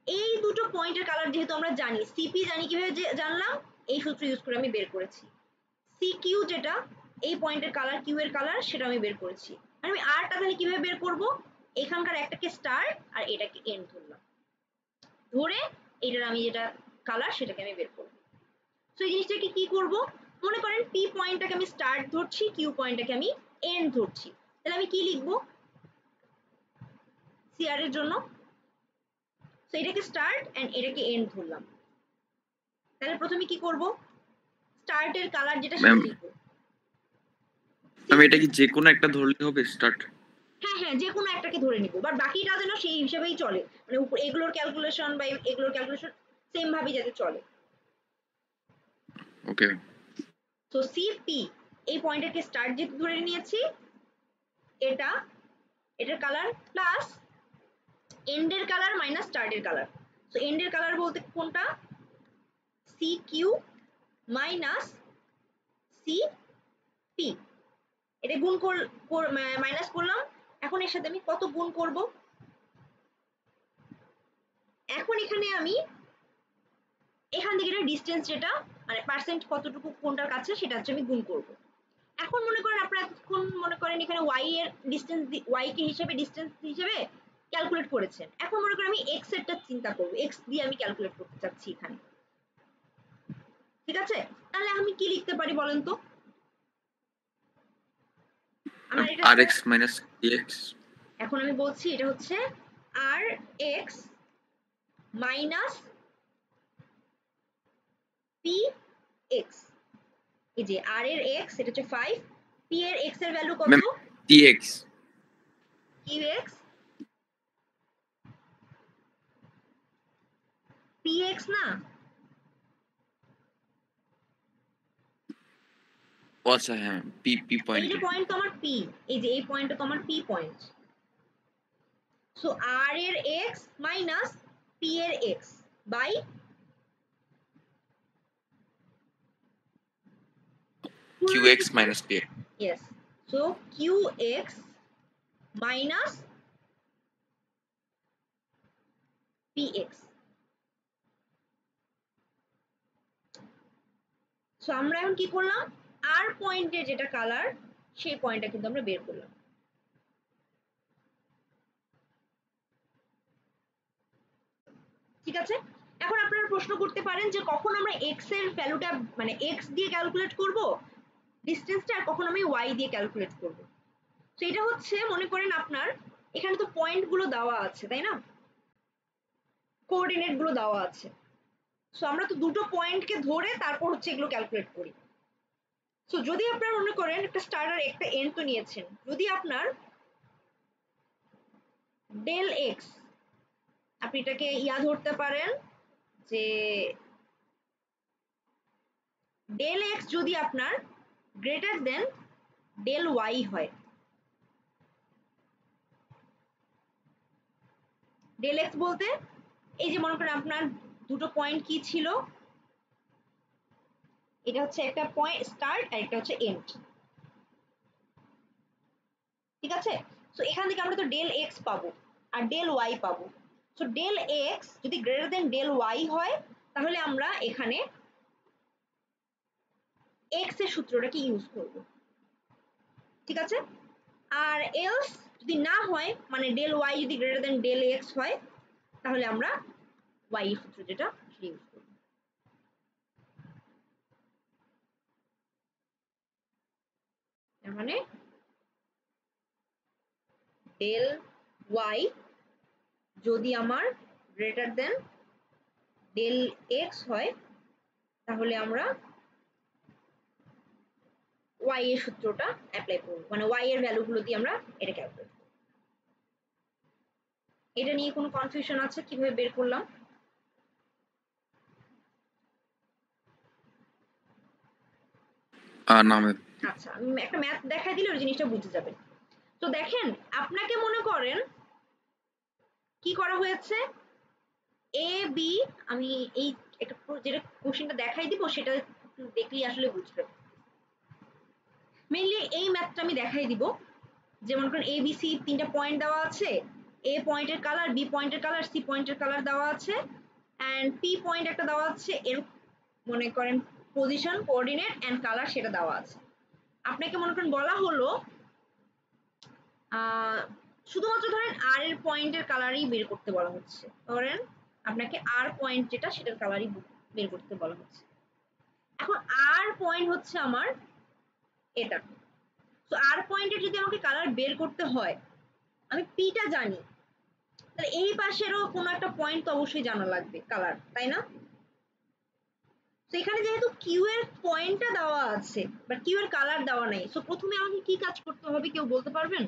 এই দুটো পয়েন্টের কালার যেহেতু আমরা জানি, সিপি জানি, কিভাবে জানলাম, এই সূত্র ইউজ করে আমি বের করেছি। সি কিউ যেটা এই পয়েন্টের কালার, কিউ এর কালার, সেটা আমি বের করেছি। আর আমি আরটা তাহলে কিভাবে বের করব, এখানকার একটাকে স্টার্ট আর এটাকে এন্ড ধরলাম, ধরে এটার আমি যেটা কালার সেটাকে আমি বের করব। তো এই জিনিসটাকে কি করব, মনে করেন পি পয়েন্টটাকে আমি স্টার্ট ধরছি, কিউ পয়েন্টটাকে আমি এন্ড ধরছি, তাহলে আমি কি লিখব সিআর এর জন্য? তো এটাকে স্টার্ট এন্ড এটাকে এন্ড ধরলাম। তাহলে প্রথমে কি করব, স্টার্টের কালার যেটা সেটা লিখব। আমি এটা কি যে কোনো একটা ধরলে হবে স্টার্ট? হ্যাঁ হ্যাঁ, যে কোনো একটাকে ধরে নিব, বাট বাকিটা যেন সেই হিসেবেই চলে, মানে এগুলোর ক্যালকুলেশন বা এগুলোর ক্যালকুলেশন সেম ভাবে যাতে চলে। ওকে। তো সিপি এই পয়েন্টটাকে স্টার্ট যেহেতু ধরে নিয়েছি, এটা এটার কালার প্লাস এন্ডের কালার মাইনাস স্টার্টের কালার। তো এন্ডের কালার বলতে কোনটা, C Q minus C P, এটা গুণ মাইনাস করলাম। এখন এর সাথে আমি কত গুণ করব, এখন এখানে আমি এখান থেকে এটা ডিসটেন্স যেটা মানে পার্সেন্ট কতটুকু কোনটার কাছে সেটা হচ্ছে আমি গুণ করব। এখন মনে করেন আপনারা এতক্ষণ মনে করেন এখানে ওয়াই এর ডিসটেন্স, ওয়াই কে হিসেবে ডিসটেন্স হিসেবে ক্যালকুলেট করেছেন। এখন মনে করেন আমি এক্স এরটা চিন্তা করব, এক্স দিয়ে আমি ক্যালকুলেট করতে চাচ্ছি এখানে, ঠিক আছে? তাহলে আমি কি লিখতে পারি বলেন তো? আমার এটা আর এক্স মাইনাস এক্স। এখন আমি বলছি এটা হচ্ছে আর এক্স মাইনাস পি এক্স। এই যে আর এর এক্স এটা হচ্ছে 5, পি এর এক্স এর ভ্যালু কত? Ma'am T X. Q X P X না, আচ্ছা হ্যাঁ, পি পি এই পয়েন্ট। যে পয়েন্ট তো আমার পি, এই যে এই পয়েন্টটা তো আমার পি পয়েন্ট। সো আর এর এক্স মাইনাস পি এর X by Q X minus P. yes, so qx minus px। So আমরা এখন কি করলাম, আর পয়েন্টের যেটা কালার সেই পয়েন্টটা কিন্তু আমরা বের করলাম। ঠিক আছে, এখন আপনারা প্রশ্ন করতে পারেন যে কখন আমরা x এর ভ্যালুটা মানে x দিয়ে ক্যালকুলেট করব ডিসটেন্সটা, আর কখন আমি y দিয়ে ক্যালকুলেট করব। তো এটা হচ্ছে মনে করেন আপনার এখানে তো পয়েন্ট গুলো দেওয়া আছে, তাই না, কোঅর্ডিনেট গুলো দেওয়া আছে। সো আমরা তো দুটো পয়েন্টকে ধরে তারপর হচ্ছে এগুলো ক্যালকুলেট করি। সো যদি আপনারা মনে করেন একটা স্টার্ট আর একটা এন্ড তো নিয়েছেন, যদি আপনার ডেল এক্স, আপনি এটাকে ধরতে পারেন যে ডেল এক্স যদি আপনার গ্রেটার দেন ডেল ওয়াই হয়, ডেল এক্স বলতে এই যে মনে করেন আপনার দুটো পয়েন্ট কি ছিল, এটা হচ্ছে একটা পয়েন্ট স্টার্ট আর একটা হচ্ছে এন্ড, ঠিক আছে? সো এখান থেকে আমরা তো ডেল এক্স পাবো আর ডেল ওয়াই পাবো। সো ডেল এক্স যদি গ্রেটার দেন ডেল ওয়াই হয় তাহলে আমরা এখানে এক্স এর সূত্রটাকে ইউজ করব, ঠিক আছে? আর এলস যদি না হয়, মানে ডেল ওয়াই যদি গ্রেটার দেন ডেল এক্স হয়, তাহলে আমরা ওয়াই এর সূত্র যেটা ইউজ করব। তার মানে ডেল ওয়াই যদি আমার গ্রেটার দেন ডেল এক্স হয় তাহলে আমরা ওয়াই এর সূত্রটা অ্যাপ্লাই করব, মানে ওয়াই এর ভ্যালুগুলো দিয়ে আমরা এটা ক্যালকুলেট করব। এটা নিয়ে কোনো কনফিউশন আছে কিভাবে বের করলাম? না ম্যাম। আচ্ছা, আমি একটা ম্যাথ দেখাই দিলে ওই জিনিসটা বুঝে যাবেন। তো দেখেন, আপনাকে মনে করেন কি করা হয়েছে, এ বি, আমি এই একটা যেটা কোশ্চেনটা দেখাই দিব সেটা দেখলেই আসলে বুঝবেন। মেইনলি এই ম্যাথটা আমি দেখাই দিব, যেমন করেন এ বি সি তিনটা পয়েন্ট দেওয়া আছে, এ পয়েন্টের কালার, বি পয়েন্টের কালার, সি পয়েন্টের কালার দেওয়া আছে, এন্ড পি পয়েন্ট একটা দেওয়া আছে, এর মনে করেন পজিশন, কোঅর্ডিনেট এন্ড কালার সেটা দেওয়া আছে। আপনাকে মনে করেন বলা হলো শুধুমাত্র ধরেন আর এর পয়েন্টের কালারই বের করতে বলা হচ্ছে, ধরেন আপনাকে আর পয়েন্ট যেটা সেটার কালারই বের করতে বলা হচ্ছে। এখন আর পয়েন্ট হচ্ছে আমার এটা, তো আর পয়েন্টের যদি আমাকে কালার বের করতে হয়, আমি পিটা জানি, তাহলে এই পাশেরও কোনো একটা পয়েন্ট তো অবশ্যই জানা লাগবে কালার, তাই না? তো এখানে যেহেতু কিউ এর পয়েন্টটা দেওয়া আছে বাট কিউ এর কালার দেওয়া নাই, সো প্রথমে আমাকে কি কাজ করতে হবে কেউ বলতে পারবেন?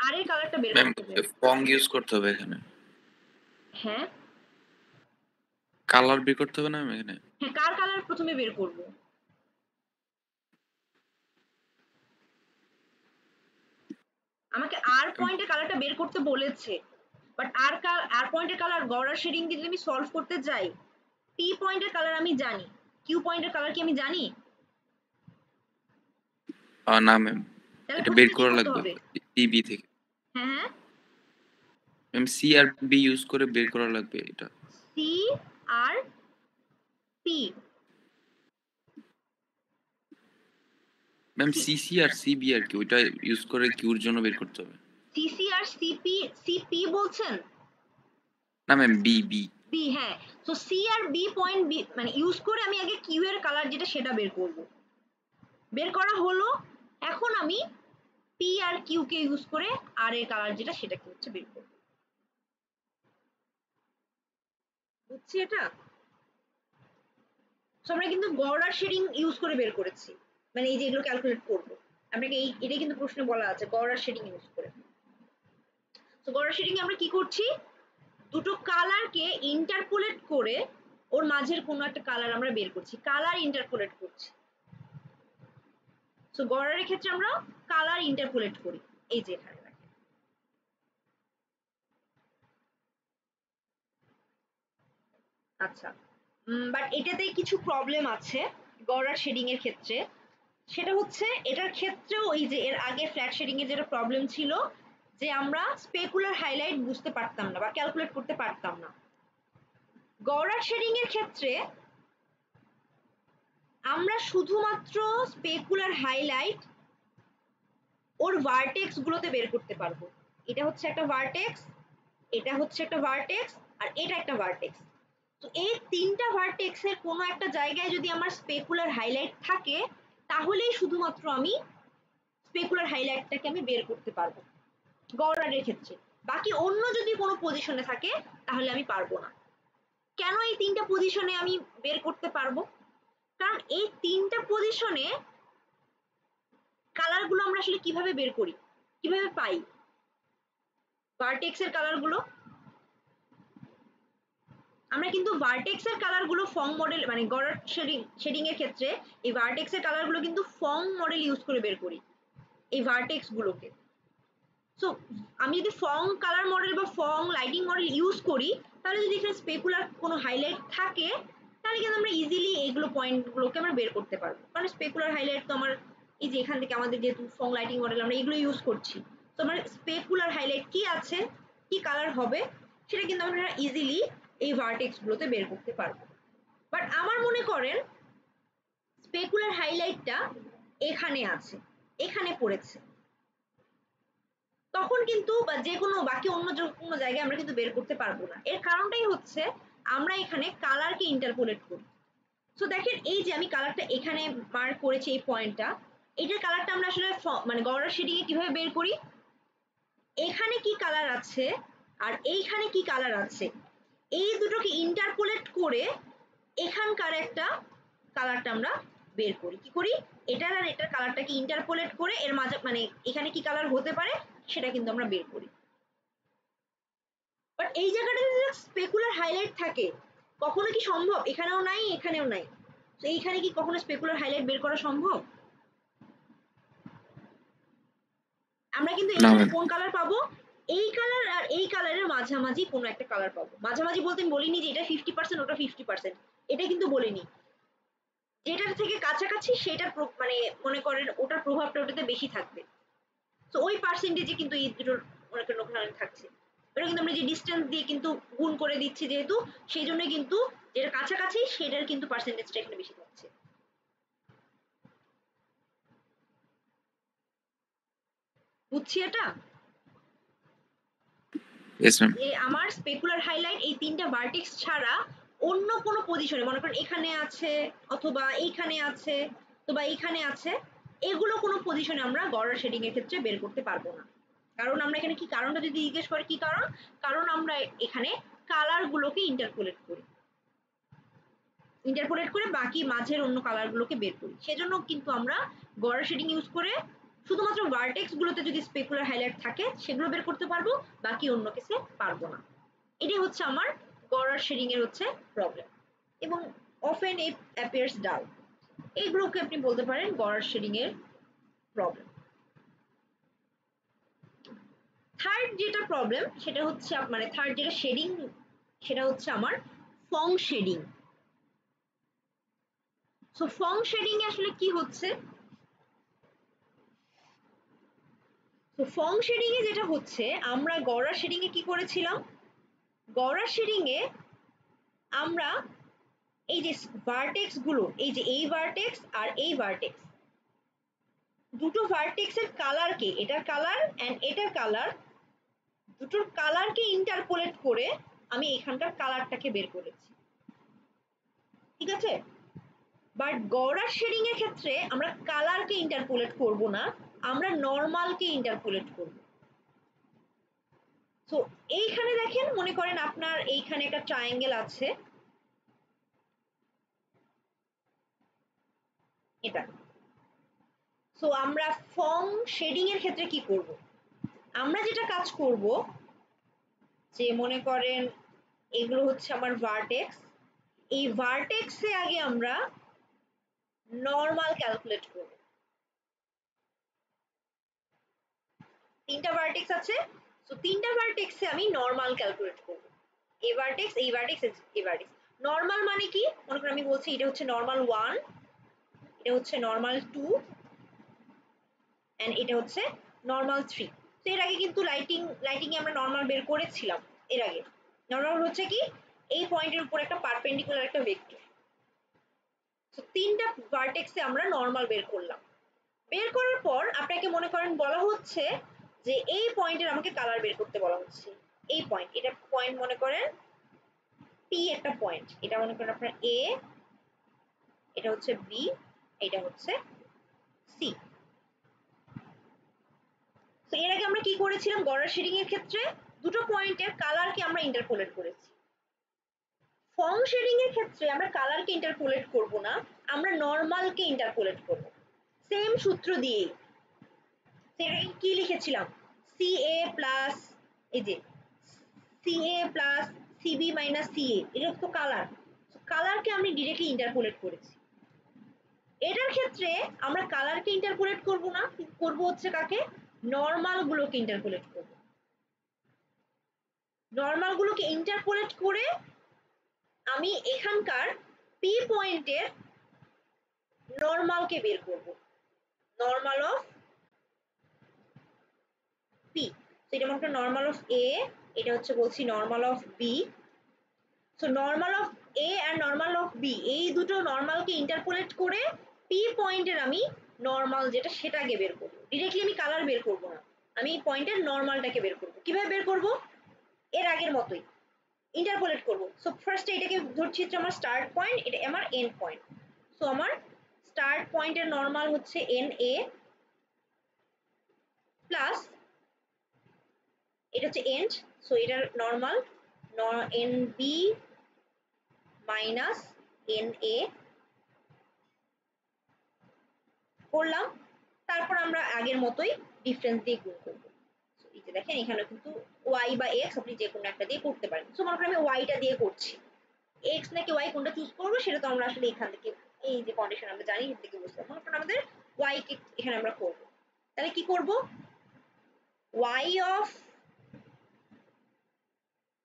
আর এর কালারটা বের ম্যাম করতে হবে। ফং ইউজ করতে হবে এখানে, হ্যাঁ কালার বের করতে হবে না এখানে? হ্যাঁ, কার কালার প্রথমে বের করব? আমাকে আর পয়েন্টের কালারটা বের করতে বলেছে, বাট আর পয়েন্টের কালার গড়ার শেডিং দিয়ে যদি আমি সলভ করতে যাই, পি পয়েন্টের কালার আমি জানি, কিউ পয়েন্টের কালার কি আমি জানি? না ম্যাম, তাহলে এটা বের প্রথমে কি করা করতে লাগবে হবে? সি বি থেকে। হ্যাঁ হ্যাঁ, ম্যাম সি আর বি ইউজ করে বের করা লাগবে এটা। সি আর পি, ম্যাম সিসি আর সিবি আর কি, ওইটা ইউজ করে কিউর জন্য বের করতে হবে। সিসি আর সিপি, সিপি বলছেন? না ম্যাম বি বি। বি, হ্যাঁ। তো সি আর বি পয়েন্ট বি মানে ইউজ করে আমি আগে কিউ এর কালার যেটা সেটা বের করব, বের করা হলো। এখন আমি পি আর কিউ কে ইউজ করে আর এর কালার যেটা সেটাকে হচ্ছে বের করব, বুঝছি এটা? সো আমরা কিন্তু গড়ার শেডিং ইউজ করে বের করেছি, মানে এই যে এগুলো ক্যালকুলেট করব, আপনাকে এটাই কিন্তু প্রশ্নে বলা আছে গড়ার শেডিং ইউজ করে। তো গড়ার শেডিং আমরা কি করছি, দুটো কালারকে ইন্টারপোলেট করে ওর মাঝের কোনো একটা কালার আমরা বের করছি, কালার ইন্টারপোলেট করছি। সো গড়ারের ক্ষেত্রে আমরা কালার ইন্টারপোলেট করি, এই যে এখানে। আচ্ছা, বাট এটাতে কিছু প্রবলেম আছে গড়ার শেডিং এর ক্ষেত্রে, সেটা হচ্ছে এটার ক্ষেত্রেও ওই যে এর আগে ফ্ল্যাট শেডিং এর যেটা প্রবলেম ছিল, যে আমরা স্পেকুলার হাইলাইট বুঝতে পারতাম না বা ক্যালকুলেট করতে পারতাম না। গড়ার শেডিং এর ক্ষেত্রে আমরা শুধুমাত্র স্পেকুলার হাইলাইট ওর ভার্টেক্স গুলোতে বের করতে পারবো। এটা হচ্ছে একটা ভার্টেক্স, এটা হচ্ছে একটা ভার্টেক্স, আর এটা একটা ভার্টেক্স। তো এই তিনটা ভার্টেক্সের কোনো একটা জায়গায় যদি আমার স্পেকুলার হাইলাইট থাকে, তাহলেই শুধুমাত্র আমি স্পেকুলার হাইলাইটটাকে আমি বের করতে পারবো গড়ারের ক্ষেত্রে। বাকি অন্য যদি কোনো পজিশনে থাকে তাহলে আমি পারবো না। কেন এই 3টা পজিশনে আমি বের করতে পারবো? কারণ এই 3টা পজিশনে কালারগুলো আমরা আসলে কিভাবে বের করি, কিভাবে পাই? ভার্টেক্সের কালারগুলো আমরা কিন্তু ভার্টেক্সের কালারগুলো ফং মডেল মানে গড়ার শেডিং এর ক্ষেত্রে এই ভার্টেক্সের কালারগুলো কিন্তু ফং মডেল ইউজ করে বের করি এই ভার্টেক্স গুলোকে। সো আমি যদি ফং কালার মডেল বা ফং লাইটিং মডেল ইউজ করি তাহলে যদি এখানে স্পেকুলার কোনো হাইলাইট থাকে তাহলে কিন্তু আমরা ইজিলি এইগুলো পয়েন্টগুলোকে আমরা বের করতে পারবো। কারণ স্পেকুলার হাইলাইট তো আমার এই যে এখান থেকে আমাদের যেহেতু ফং লাইটিং মডেল আমরা এগুলো ইউজ করছি, তো আমার স্পেকুলার হাইলাইট কি আছে, কি কালার হবে সেটা কিন্তু আমরা ইজিলি এই ভার্টেক্স গুলোতে বের করতে পারবো। বাট আমার মনে করেন স্পেকুলার হাইলাইটটা এখানে আছে, এখানে পড়েছে, তখন কিন্তু বা যে কোনো বাকি অন্য কোনো জায়গায় আমরা কিন্তু বের করতে পারবো না। এর কারণটাই হচ্ছে আমরা এখানে কালারকে ইন্টারপোলেট করি। সো দেখেন এই যে আমি কালারটা এখানে মার্ক করেছি এই পয়েন্টটা, এইটার কালারটা আমরা আসলে মানে গড়ার শেডিং এ কিভাবে বের করি? এখানে কি কালার আছে আর এইখানে কি কালার আছে এই দুটোকে ইন্টারপোলেট করে এখানকার একটা কালারটা আমরা বের করি। কি করি? এটার আর এটার কালারটাকে ইন্টারপোলেট করে এর মাঝে মানে এখানে কি কালার হতে পারে সেটা কিন্তু আমরা বের করি। বাট এই জায়গাটাতে যদি স্পেকুলার হাইলাইট থাকে কখনো কি সম্ভব? এখানেও নাই এখানেও নাই, তো এইখানে কি কখনো স্পেকুলার হাইলাইট বের করা সম্ভব? আমরা কিন্তু এখানে কোন কালার পাবো? এই কালার আর এই কালারের মাঝামাঝি কোনো একটা কালার পাবো। মাঝামাঝি বলতে আমি বলিনি যে এটা 50% ওটা 50%, এটা কিন্তু বলিনি। যেটার থেকে কাছাকাছি সেটার মানে মনে করেন ওটার প্রভাবটা ওটাতে বেশি থাকবে। তো ওই পার্সেন্টেজে কিন্তু এই দুটোর মনে করেন ওখানে থাকছে। ওটা কিন্তু আমরা যে ডিস্টেন্স দিয়ে কিন্তু গুণ করে দিচ্ছি যেহেতু, সেই জন্য কিন্তু যেটা কাছাকাছি সেটার কিন্তু পার্সেন্টেজটা এখানে বেশি থাকছে। বুঝছি এটা? যে আমার স্পেকুলার হাইলাইট এই 3টা ভার্টেক্স ছাড়া অন্য কোনো পজিশনে মনে করেন এখানে আছে অথবা এইখানে আছে অথবা এইখানে আছে, এগুলো কোনো পজিশনে আমরা গড়ার শেডিং এর ক্ষেত্রে বের করতে পারবো না। কারণ আমরা এখানে কি কারণটা যদি জিজ্ঞেস করে কি কারণ, কারণ আমরা এখানে কালার গুলোকে ইন্টারপোলেট করি, ইন্টারপোলেট করে বাকি মাঝের অন্য কালার গুলোকে বের করি। সেজন্য কিন্তু আমরা গড়ার শেডিং ইউজ করে শুধুমাত্র ভার্টেক্স গুলোতে যদি স্পেকুলার হাইলাইট থাকে সেগুলো বের করতে পারবো, বাকি অন্য কেসে পারবো না। এটাই হচ্ছে আমার গড়ার শেডিং এর হচ্ছে প্রবলেম। এবং অফেন ইট অ্যাপিয়ার্স ডাল, এইগুলোকে আপনি বলতে পারেন গড়ার শেডিং এর প্রবলেম। থার্ড যেটা প্রবলেম সেটা হচ্ছে মানে থার্ড যেটা শেডিং সেটা হচ্ছে আমার ফং শেডিং। সো ফং শেডিং এ আসলে কি হচ্ছে? তো ফং শেডিং এ যেটা হচ্ছে আমরা গড়ার শেডিং এ কি করেছিলাম? গড়ার শেডিং এ আমরা এই যে ভার্টেক্স গুলো, এই যে এই ভার্টেক্স আর এই ভার্টেক্স, দুটো ভার্টেক্স এর কালারকে, এটার কালার এন্ড এটার কালার, দুটোর কালারকে ইন্টারপোলেট করে আমি এখানকার কালারটাকে বের করেছি, ঠিক আছে? বাট গড়ার শেডিং এর ক্ষেত্রে আমরা কালারকে ইন্টারপোলেট করব না, আমরা নরমালকে ইন্টারপোলেট করব। তো এইখানে দেখেন মনে করেন আপনার এইখানে একটা ট্রায়াঙ্গেল আছে, এটা। সো আমরা ফং শেডিং এর ক্ষেত্রে কি করব? আমরা যেটা কাজ করব যে মনে করেন এগুলো হচ্ছে আমার ভার্টেক্স, এই ভার্টেক্সে আগে আমরা নরমাল ক্যালকুলেট করব। 3টা ভার্টেক্স আছে, সো 3টা ভার্টেক্সে আমি নরমাল ক্যালকুলেট করব। এই ভার্টেক্স এই ভার্টেক্স এই ভার্টেক্স। নরমাল মানে কি? মনে করেন আমি বলছি এটা হচ্ছে নরমাল 1, এটা হচ্ছে নরমাল 2 এন্ড এটা হচ্ছে নরমাল 3। তো এর আগে কিন্তু লাইটিং এ আমরা নরমাল বের করেছিলাম। এর আগে নরমাল হচ্ছে কি এই পয়েন্টের উপর একটা পারপেন্ডিকুলার একটা ভেক্টর। তো 3টা ভার্টেক্সে আমরা নরমাল বের করলাম। বের করার পর আপনাকে মনে করেন বলা হচ্ছে যে এই পয়েন্টের আমাকে কালার বের করতে বলা হচ্ছে। এই পয়েন্ট, এটা পয়েন্ট মনে করেন পি একটা পয়েন্ট, এটা মনে করেন আপনার এ, এটা হচ্ছে বি, এটা হচ্ছে সি। তো এর আগে আমরা কি করেছিলাম গড়ার শেডিং এর ক্ষেত্রে? দুটো পয়েন্টের কালারকে আমরা ইন্টারপোলেট করেছি। ফং শেডিং এর ক্ষেত্রে আমরা কালারকে ইন্টারপোলেট করব না, আমরা নরমালকে ইন্টারপোলেট করব সেম সূত্র দিয়ে। সেটা কি লিখেছিলাম, CA প্লাস এই যে CA plus CB minus CA, এটা তো কালার, কালারকে আমি ডিরেক্টলি ইন্টারপোলেট করেছি। এটার ক্ষেত্রে আমরা কালারকে ইন্টারপোলেট করব না, করব হচ্ছে কাকে, নরমাল গুলোকে ইন্টারপোলেট করব। নরমাল গুলোকে ইন্টারপোলেট করে আমি এখানকার পি পয়েন্টের নরমালকে বের করব, নরমাল অফ পি। তো এটা মনে নরমাল অফ এ, এটা হচ্ছে বলছি normal of B. So normal of A আর নরমাল অফ বি, এই দুটো নরমালকে ইন্টারপোলেট করে পি পয়েন্টের আমি নরমাল যেটা সেটাকে বের করব। ডিরেক্টলি আমি কালার বের করব না, আমি এই পয়েন্টের নরমালটাকে বের করব। কিভাবে বের করব, এর আগের মতোই ইন্টারপোলেট করব। সো ফার্স্ট এটাকে ধরছি হচ্ছে আমার স্টার্ট পয়েন্ট, এটা আমার এন্ড পয়েন্ট। সো আমার স্টার্ট পয়েন্টের নরমাল হচ্ছে NA প্লাস এটা হচ্ছে এন্ড, সো এটার নরমাল NB মাইনাস NA করলাম। তারপর আমরা আগের মতোই ডিফারেন্স দিয়ে গুণ করব। এই যে দেখেন এখানে কিন্তু y বা x আপনি যে কোনো একটা দিয়ে করতে পারেন। সো মনে করেন আমি y-টা দিয়ে করছি, x নাকি y কোনটা চুজ করবো সেটা তো আমরা আসলে এখান থেকে এই যে কন্ডিশন আমরা জানি এর থেকে বুঝতে পারবো। মনে আমাদের y কে এখানে আমরা করব, তাহলে কি করব, y of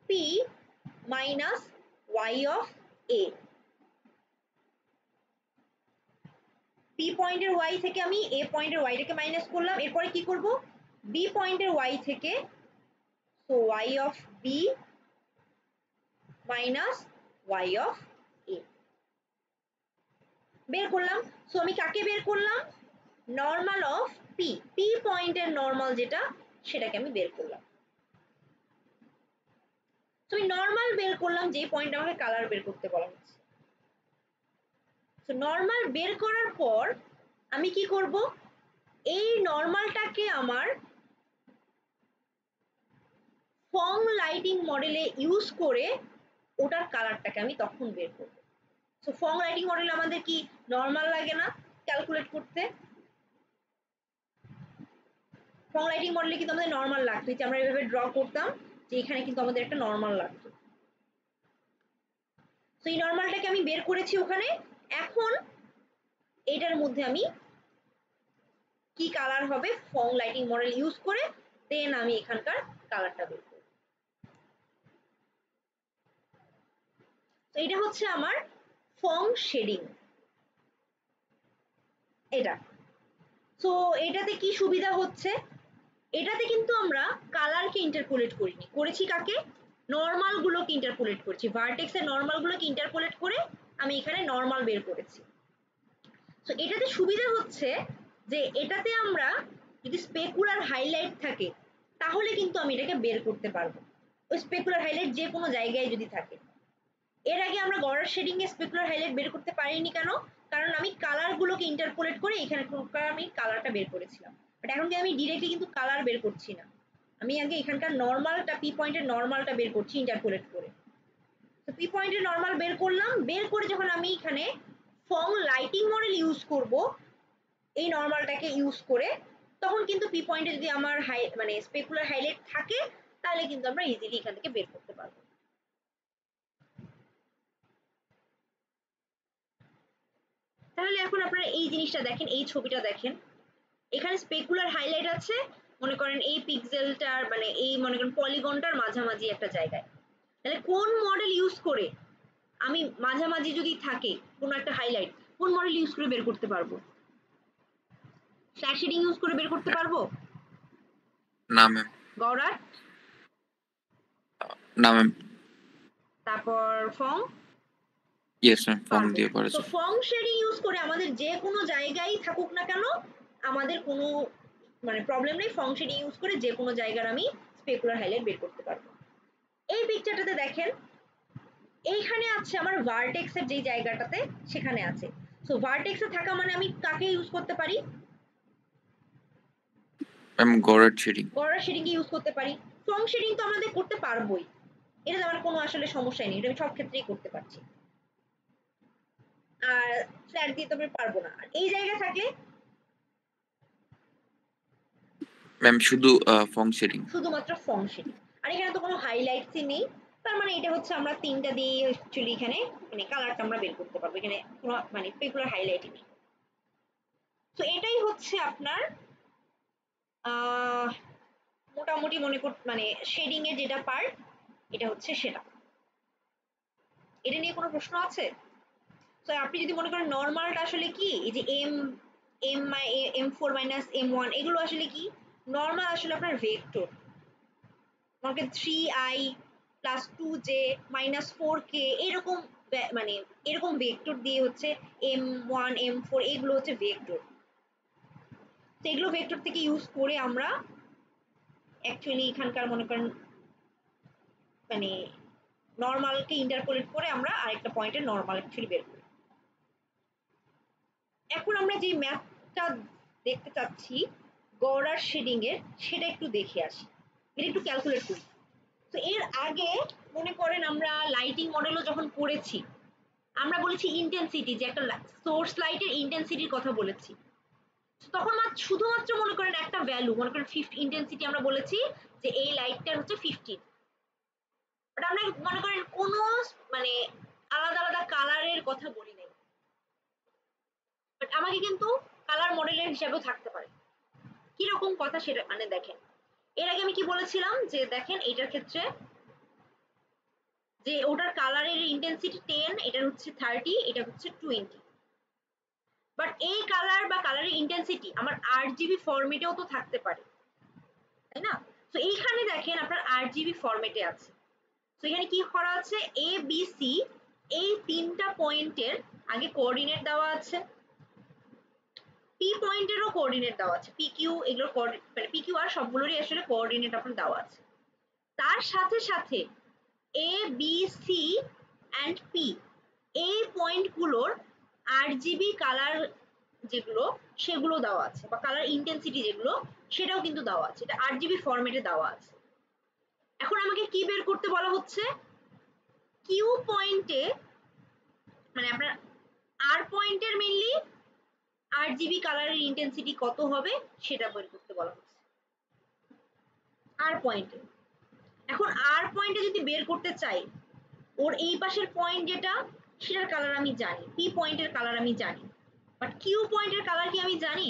p minus y of a। p পয়েন্টের y থেকে আমি a পয়েন্টের y-টাকে মাইনাস করলাম, এরপরে কি করব, b পয়েন্টের y থেকে so y of b minus y of a বের করলাম। সো আমি কাকে বের করলাম, নরমাল অফ পি, পি পয়েন্টের নরমাল যেটা সেটাকে আমি বের করলাম। তো আমি নরমাল বের করলাম যে পয়েন্ট আমাকে কালার বের করতে বলা হচ্ছে। তো নরমাল বের করার পর আমি কি করব, এই নরমালটাকে আমার ফং লাইটিং মডেলে ইউজ করে ওটার কালারটাকে আমি তখন বের করব। সো ফং লাইটিং মডেলে আমাদের কি নরমাল লাগে না ক্যালকুলেট করতে, ফং লাইটিং মডেলে কিন্তু আমাদের নরমাল লাগতো, যে আমরা এভাবে ড্র করতাম যে এখানে কিন্তু আমাদের একটা নরমাল লাগতো। তো এই নরমালটাকে আমি বের করেছি ওখানে। এখন এটার মধ্যে আমি কি কালার হবে ফং লাইটিং মডেল ইউজ করে, দেন আমি এখানকার কালারটা বের করব। তো এটা হচ্ছে আমার ফং শেডিং এটা। তো এটাতে কি সুবিধা হচ্ছে, এটাতে কিন্তু আমরা কালারকে ইন্টারপোলেট করিনি, করেছি কাকে, নরমাল গুলোকে ইন্টারপোলেট করেছি, ভার্টেক্সের নরমাল গুলোকে ইন্টারপোলেট করে আমি এখানে নরমাল বের করেছি। তো এটাতে সুবিধা হচ্ছে যে এটাতে আমরা যদি স্পেকুলার হাইলাইট থাকে তাহলে কিন্তু আমি এটাকে বের করতে পারবো, ওই স্পেকুলার হাইলাইট যে কোনো জায়গায় যদি থাকে। এর আগে আমরা গড়ার শেডিং এ স্পেকুলার হাইলাইট বের করতে পারিনি কেন, কারণ আমি কালার গুলোকে ইন্টারপোলেট করে এখানে আমি কালারটা বের করেছিলাম। বাট এখন আমি ডিরেক্টলি কিন্তু কালার বের করছি না, আমি আগে এখানকার নরমালটা পি পয়েন্টের নরমালটা বের করছি ইন্টারপোলেট করে। তো পি পয়েন্টের নরমাল বের করলাম, বের করে যখন আমি এখানে ফং লাইটিং মডেল ইউজ করব এই নরমালটাকে ইউজ করে, তখন কিন্তু পি পয়েন্টে যদি আমার মানে স্পেকুলার হাইলাইট থাকে তাহলে কিন্তু আমরা ইজিলি এখান থেকে বের করতে পারবো। তাহলে এখন আপনারা এই জিনিসটা দেখেন, এই ছবিটা দেখেন, এখানে স্পেকুলার হাইলাইট আছে মনে করেন এই পিক্সেলটার মানে এই মনে করেন পলিগনটার মাঝামাঝি একটা জায়গায়। তাহলে কোন মডেল ইউজ করে আমি মাঝামাঝি যদি থাকে কোনো একটা হাইলাইট, কোন মডেল ইউজ করে বের করতে পারবো, ফ্ল্যাশ শেডিং ইউজ করে বের করতে পারবো না ম্যাম, গৌরাট, না ম্যাম, তারপর ফং, ইয়েস ম্যাম, ফর্ম দিয়ে তো করেছে। ফং শেডিং ইউজ করে আমাদের যে কোনো জায়গায় থাকুক না কেন আমাদের কোনো মানে প্রবলেম নেই, ফং শেডিং ইউজ করে যে কোনো জায়গার আমি স্পেকুলার হাইলাইট বের করতে পারবো। এই পিকচারটাতে দেখেন এইখানে আছে আমার ভার্টেক্সের যে জায়গাটাতে সেখানে আছে। সো ভার্টেক্সে থাকা মানে আমি কাকে ইউজ করতে পারি, ম্যাম গড়ের শেডিং, গড়ার শেডিং ইউজ করতে পারি। ফং শেডিং তো আমাদের করতে পারবোই, এটা আমার কোনো আসলে সমস্যাই নেই, এটা আমি সব ক্ষেত্রেই করতে পারছি। আর ফ্ল্যাট দিয়ে তো আমি পারবো না। আর এই জায়গায় থাকলে ম্যাম শুধু ফং শেডিং, শুধুমাত্র ফং শেডিং। আর এখানে তো কোনো হাইলাইটসই নেই, তার মানে এটা হচ্ছে আমরা তিনটা দিয়ে অ্যাকচুয়ালি এখানে মানে কালারটা আমরা বের করতে পারবো, এখানে কোনো মানে পেকুলার হাইলাইটই নেই। তো এটাই হচ্ছে আপনার মোটামুটি মনে কর মানে শেডিং এর যেটা পার্ট, এটা হচ্ছে সেটা। এটা নিয়ে কোনো প্রশ্ন আছে? তো আপনি যদি মনে করেন নর্মালটা আসলে কি, এই যে M4 মাইনাস M1 এগুলো আসলে কি, নর্মাল আসলে আপনার ভেক্টর, মনে 3i plus 2j minus 4k এরকম মানে এরকম ভেক্টর দিয়ে হচ্ছে M1 M4 এগুলো হচ্ছে ভেক্টর। তো এগুলো ভেক্টর থেকে ইউজ করে আমরা অ্যাকচুয়ালি এখানকার মনে করেন মানে নর্মালকে ইন্টারপোলেট করে আমরা আরেকটা পয়েন্টের নর্মাল অ্যাকচুয়ালি বের করি। এখন আমরা যে ম্যাথটা দেখতে চাচ্ছি গড়ার শেডিং এর, সেটা একটু দেখে আসি, এটা একটু ক্যালকুলেট করি। তো এর আগে মনে করেন আমরা লাইটিং মডেলও যখন করেছি, আমরা বলেছি ইন্টেন্সিটি, যে একটা সোর্স লাইটের ইন্টেন্সিটির কথা বলেছি, তখন শুধুমাত্র মনে করেন একটা ভ্যালু, মনে করেন 50 ইন্টেন্সিটি আমরা বলেছি যে এই লাইটটার হচ্ছে 15, বাট আমরা মনে করেন কোনো মানে আলাদা আলাদা কালারের কথা বলি নাই, বাট আমাকে কিন্তু কালার মডেলের হিসাবেও থাকতে পারে। কিরকম কথা সেটা মানে দেখেন, এর আগে আমি কি বলেছিলাম যে দেখেন এটার ক্ষেত্রে যে ওটার কালারের ইন্টেন্সিটি 10, এটার হচ্ছে 30, এটা হচ্ছে 20, বাট এই কালার বা কালারের ইন্টেন্সিটি আমার আরজিবি ফরম্যাটেও তো থাকতে পারে, তাই না? তো এইখানে দেখেন আপনার আরজিবি ফরম্যাটে আছে। তো এখানে কি করা আছে, এ বি সি এই তিনটা পয়েন্টের আগে কোঅর্ডিনেট দেওয়া আছে, পি পয়েন্টেরও কোঅর্ডিনেট দেওয়া আছে, পি কিউ এগুলো মানে পি কিউ আর সবগুলোরই আসলে কোঅর্ডিনেট আপনার দেওয়া আছে। তার সাথে সাথে A B C and P এই পয়েন্টগুলোর আরজিবি কালার যেগুলো সেগুলো দেওয়া আছে, বা কালার ইন্টেন্সিটি যেগুলো সেটাও কিন্তু দেওয়া আছে, এটা আরজিবি ফরম্যাটে দেওয়া আছে। এখন আমাকে কি বের করতে বলা হচ্ছে, কিউ পয়েন্টে মানে আপনার আর পয়েন্টের মেইনলি আরজিবি কালারের ইন্টেন্সিটি কত হবে সেটা বের করতে বলা হচ্ছে আর পয়েন্টে। এখন আর পয়েন্টে যদি বের করতে চাই, ওর এই পাশের পয়েন্ট যেটা সেটার কালার আমি জানি, পি পয়েন্টের কালার আমি জানি, বাট কিউ পয়েন্টের কালার কি আমি জানি?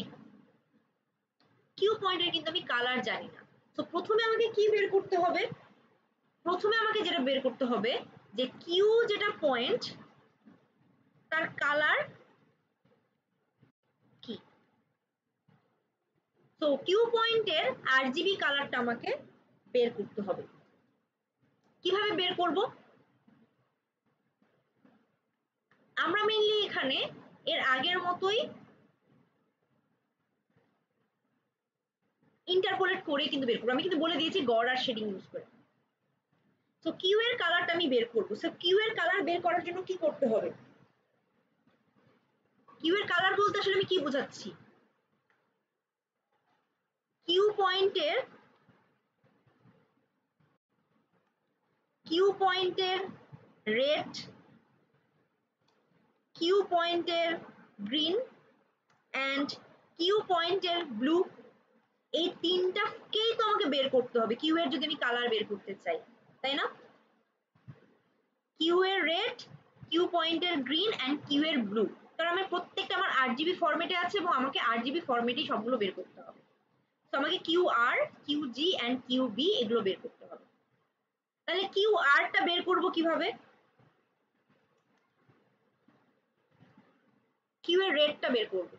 কিউ পয়েন্টের কিন্তু আমি কালার জানি না। তো প্রথমে আমাকে কি বের করতে হবে, প্রথমে আমাকে যেটা বের করতে হবে যে কিউ যেটা পয়েন্ট তার কালার কি। তো কিউ পয়েন্টের আরজিবি কালারটা আমাকে বের করতে হবে। কিভাবে বের করব, আমরা মেইনলি এখানে এর আগের মতোই ইন্টারপোলেট করে কিন্তু বের করবো, আমি কিন্তু বলে দিয়েছি গড় আর শেডিং ইউজ করে। তো কিউ এর কালারটা আমি বের করবো। সো কিউ এর কালার বের করার জন্য কি করতে হবে, কিউ এর কালার বলতে আসলে আমি কি বোঝাচ্ছি, কিউ পয়েন্টের রেড, কিউ পয়েন্টের গ্রিন অ্যান্ড কিউ পয়েন্টের ব্লু, এই তিনটাকেই তো আমাকে বের করতে হবে কিউ এর যদি আমি কালার বের করতে চাই, তাই না? কিউ এর রেড, কিউ পয়েন্টের গ্রিন অ্যান্ড কিউ এর ব্লু, কারণ আমার প্রত্যেকটা আমার আরজিবি ফরম্যাটে আছে এবং আমাকে আরজিবি ফরম্যাটেই সবগুলো বের করতে হবে। তো আমাকে Q R, Q G and Q B এগুলো বের করতে হবে। তাহলে কিউ আরটা বের করব কিভাবে, কিউ এর রেডটা বের করব।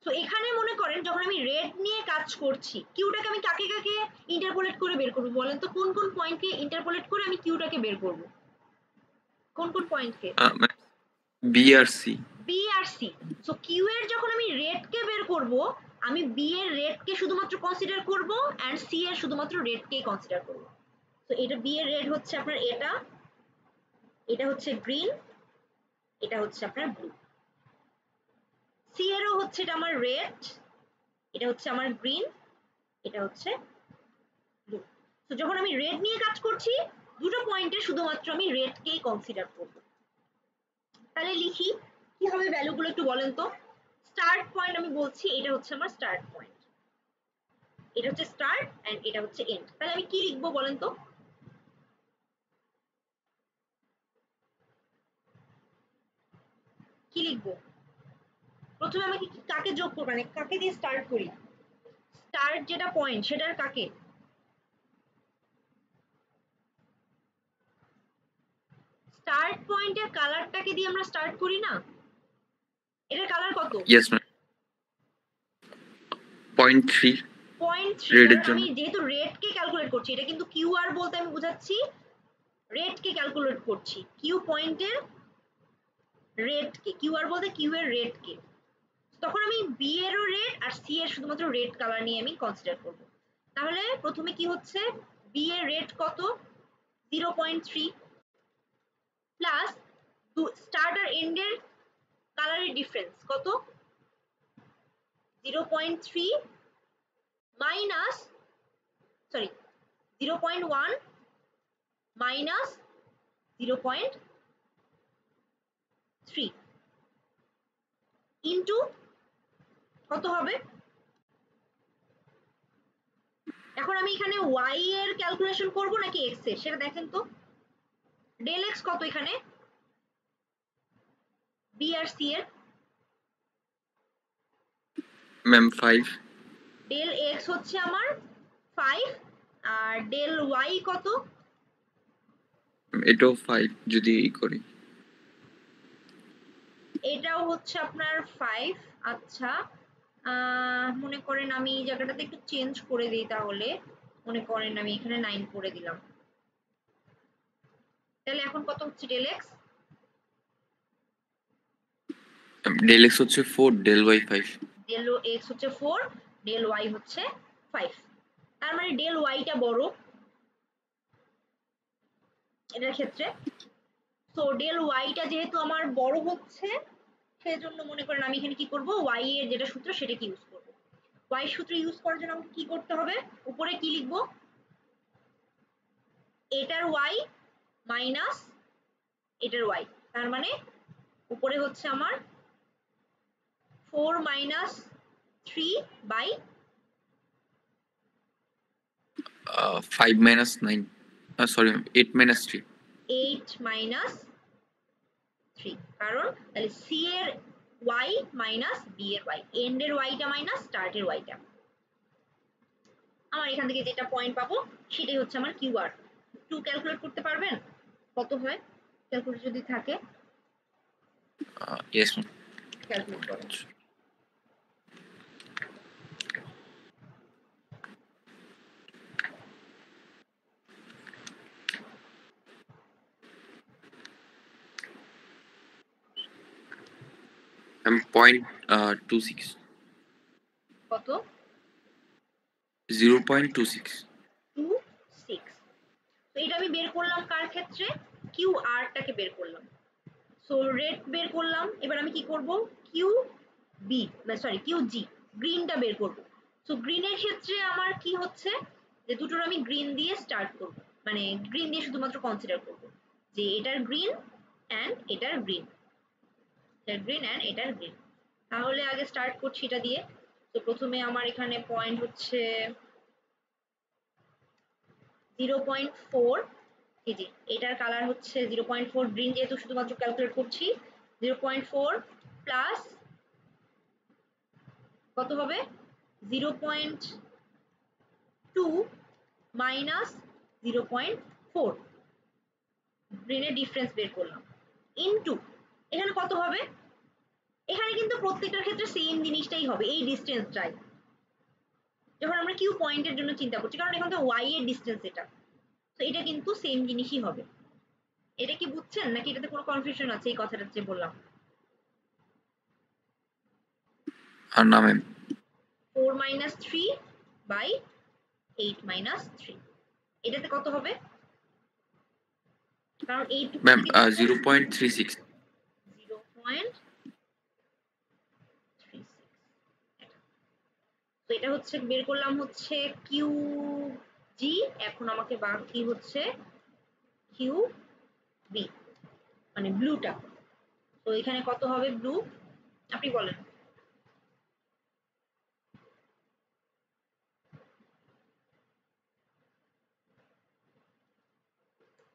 তো এখানে মনে করেন যখন আমি রেড নিয়ে কাজ করছি, কিউটাকে আমি কাকে কাকে ইন্টারপোলেট করে বের করব বলেন তো, কোন কোন পয়েন্টকে ইন্টারপোলেট করে আমি কিউটাকে বের করব, কোন কোন পয়েন্টকে? বি আর সি। বি আর সি। সো কিউ এর যখন আমি রেড কে বের করব, আমি বি এর রেড কে শুধুমাত্র কনসিডার করব এন্ড সি এর শুধুমাত্র রেড কে কনসিডার করব। তো এটা বি এর রেড হচ্ছে আপনার এটা, এটা হচ্ছে গ্রিন, এটা হচ্ছে আপনার ব্লু। সি এরও হচ্ছে এটা আমার রেড, এটা হচ্ছে আমার গ্রিন, এটা হচ্ছে ব্লু। তো যখন আমি রেড নিয়ে কাজ করছি দুটো পয়েন্টে শুধুমাত্র আমি রেডকেই কনসিডার করব। তাহলে লিখি কি হবে ভ্যালুগুলো একটু বলেন তো। স্টার্ট পয়েন্ট আমি বলছি এটা হচ্ছে আমার স্টার্ট পয়েন্ট, এটা হচ্ছে স্টার্ট এন্ড এটা হচ্ছে এন্ড। তাহলে আমি কি লিখবো বলেন তো। কি লিখবো? প্রথমে আমাকে কাকে যোগ করব, মানে কাকে দিয়ে স্টার্ট করি? স্টার্ট যেটা পয়েন্ট সেটার কাকে? স্টার্ট পয়েন্টের কালারটাকে দিয়ে আমরা স্টার্ট করি না? এটার কালার কত? Yes ma'am 0.3 0.3। রেডের কারণ জন্য আমি যেহেতু রেড কে ক্যালকুলেট করছি, এটা কিন্তু কিউআর বলতে আমি বুঝাচ্ছি রেড কে ক্যালকুলেট করছি, কিউ পয়েন্টের রেড কে, কিউআর বলতে কিউ এর রেড কে। তখন আমি বি এরও রেড আর সি এর শুধুমাত্র রেড কালার নিয়ে আমি কনসিডার করব। তাহলে প্রথমে কি হচ্ছে, বি এর রেড কত? 0.3 প্লাস স্টার্ট আর এন্ড এর কালারের ডিফারেন্স কত? 0.3 মাইনাস, সরি 0.1 মাইনাস 0.3 ইন্টু কত হবে? এখন আমি এখানে y এর ক্যালকুলেশন করব নাকি x এর সেটা দেখেন তো। ডেল x কত এখানে b আর c এর? ম্যাম 5 ডেল x হচ্ছে আমার 5 আর ডেল y কত? এটাও 5 যদি ই করি। এটাও হচ্ছে আপনার 5। আচ্ছা মনে করেন আমি এই জায়গাটাতে একটু চেঞ্জ করে দিই, তাহলে মনে করেন আমি এখানে 9 করে দিলাম। তাহলে এখন কত হচ্ছে ডেল x? ডেল এক্স হচ্ছে 4 ডেল ওয়াই 5 ডেল x হচ্ছে 4 ডেল y হচ্ছে 5। তার মানে ডেল y টা বড় এটার ক্ষেত্রে। তো ডেল y টা যেহেতু আমার বড় হচ্ছে সেজন্য মনে করেন আমি এখানে কি করব, y এর যেটা সূত্র সেটাকে ইউজ করব। y সূত্র ইউজ করার জন্য আমাকে কি করতে হবে, উপরে কি লিখব, এটার y মাইনাস এটার y। তার মানে উপরে হচ্ছে আমার 4 minus 3 by 5 minus 9 sorry 8 minus 3 8 minus 3। কারণ তাহলে c এর y মাইনাস b এর y, এন্ড এর y টা মাইনাস স্টার্ট এর y টা। আমার এখান থেকে যেটা পয়েন্ট পাবো সেটাই হচ্ছে আমার কিউআর। একটু ক্যালকুলেট করতে পারবেন কত হয়? ক্যালকুলেটর যদি থাকে ইয়েস ম্যাম ক্যালকুলেট করেন। ম্যাম 0.26 কত? 0.26 26। তো এটা আমি বের করলাম কার ক্ষেত্রে, কিউআর টাকে বের করলাম। সো রেড বের করলাম, এবার আমি কি করব, Q B sorry Q G গ্রিনটা বের করব। সো গ্রিনের ক্ষেত্রে আমার কি হচ্ছে যে দুটোর আমি গ্রিন দিয়ে স্টার্ট করব, মানে গ্রিন দিয়ে শুধুমাত্র কনসিডার করব যে এটার গ্রিন এন্ড এটার গ্রিন, এটার গ্রিন এন্ড এটার গ্রিন। তাহলে আগে স্টার্ট করছি এটা দিয়ে। তো প্রথমে আমার এখানে পয়েন্ট হচ্ছে 0.4, এই যে এটার কালার হচ্ছে 0.4 গ্রিন, যেহেতু শুধুমাত্র ক্যালকুলেট করছি 0.4 প্লাস কত হবে 0.2 মাইনাস 0.4, গ্রিনের ডিফারেন্স বের করলাম ইনটু এখানে কত হবে, এখানে কিন্তু প্রত্যেকটার ক্ষেত্রে সেম জিনিসটাই হবে, এই ডিসটেন্সটাই যখন আমরা কিউ পয়েন্টের জন্য চিন্তা করছি, কারণ এখান থেকে ওয়াই এর ডিসটেন্স এটা, তো এটা কিন্তু সেম জিনিসই হবে। এটা কি বুঝছেন নাকি এটাতে কোনো কনফিউশন আছে এই কথাটা যে বললাম? আর না ম্যাম 4 মাইনাস 3 বাই 8 মাইনাস 3, এটাতে কত হবে, কারণ এইটুকু ম্যাম থেকে 0.36 0.36। তো এটা হচ্ছে বের করলাম হচ্ছে কিউ জি, এখন আমাকে বাকি হচ্ছে কিউ বি মানে ব্লুটা। তো এখানে কত হবে ব্লু আপনি বলেন।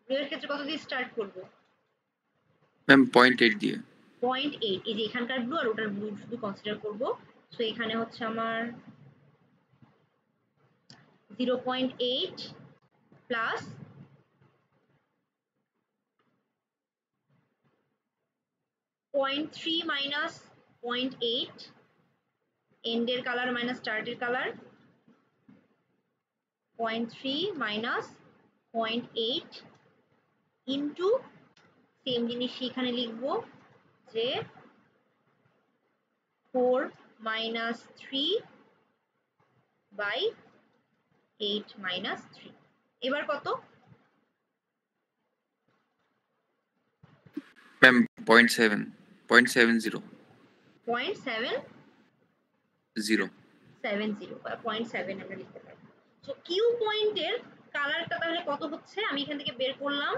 ব্লু এর ক্ষেত্রে কত দিয়ে স্টার্ট করব? ম্যাম 0.8 দিয়ে। 0.8, এই যে এখানকার ব্লু আর ওটার ব্লু শুধু কনসিডার করব। সো এখানে হচ্ছে আমার 0.8 প্লাস 0.3 মাইনাস 0.8, এন্ডের কালার মাইনাস স্টার্টের কালার, 0.3 মাইনাস 0.8 ইন্টু সেম জিনিস এখানে লিখবো যে 4 মাইনাস 3 বাই 8 মাইনাস 3। এবার কত? ম্যাম 0.7 0.70 0.70 বা 0.7 আমরা লিখতে পারি। সো কিউ পয়েন্টের কালারটা তাহলে কত হচ্ছে আমি এখান থেকে বের করলাম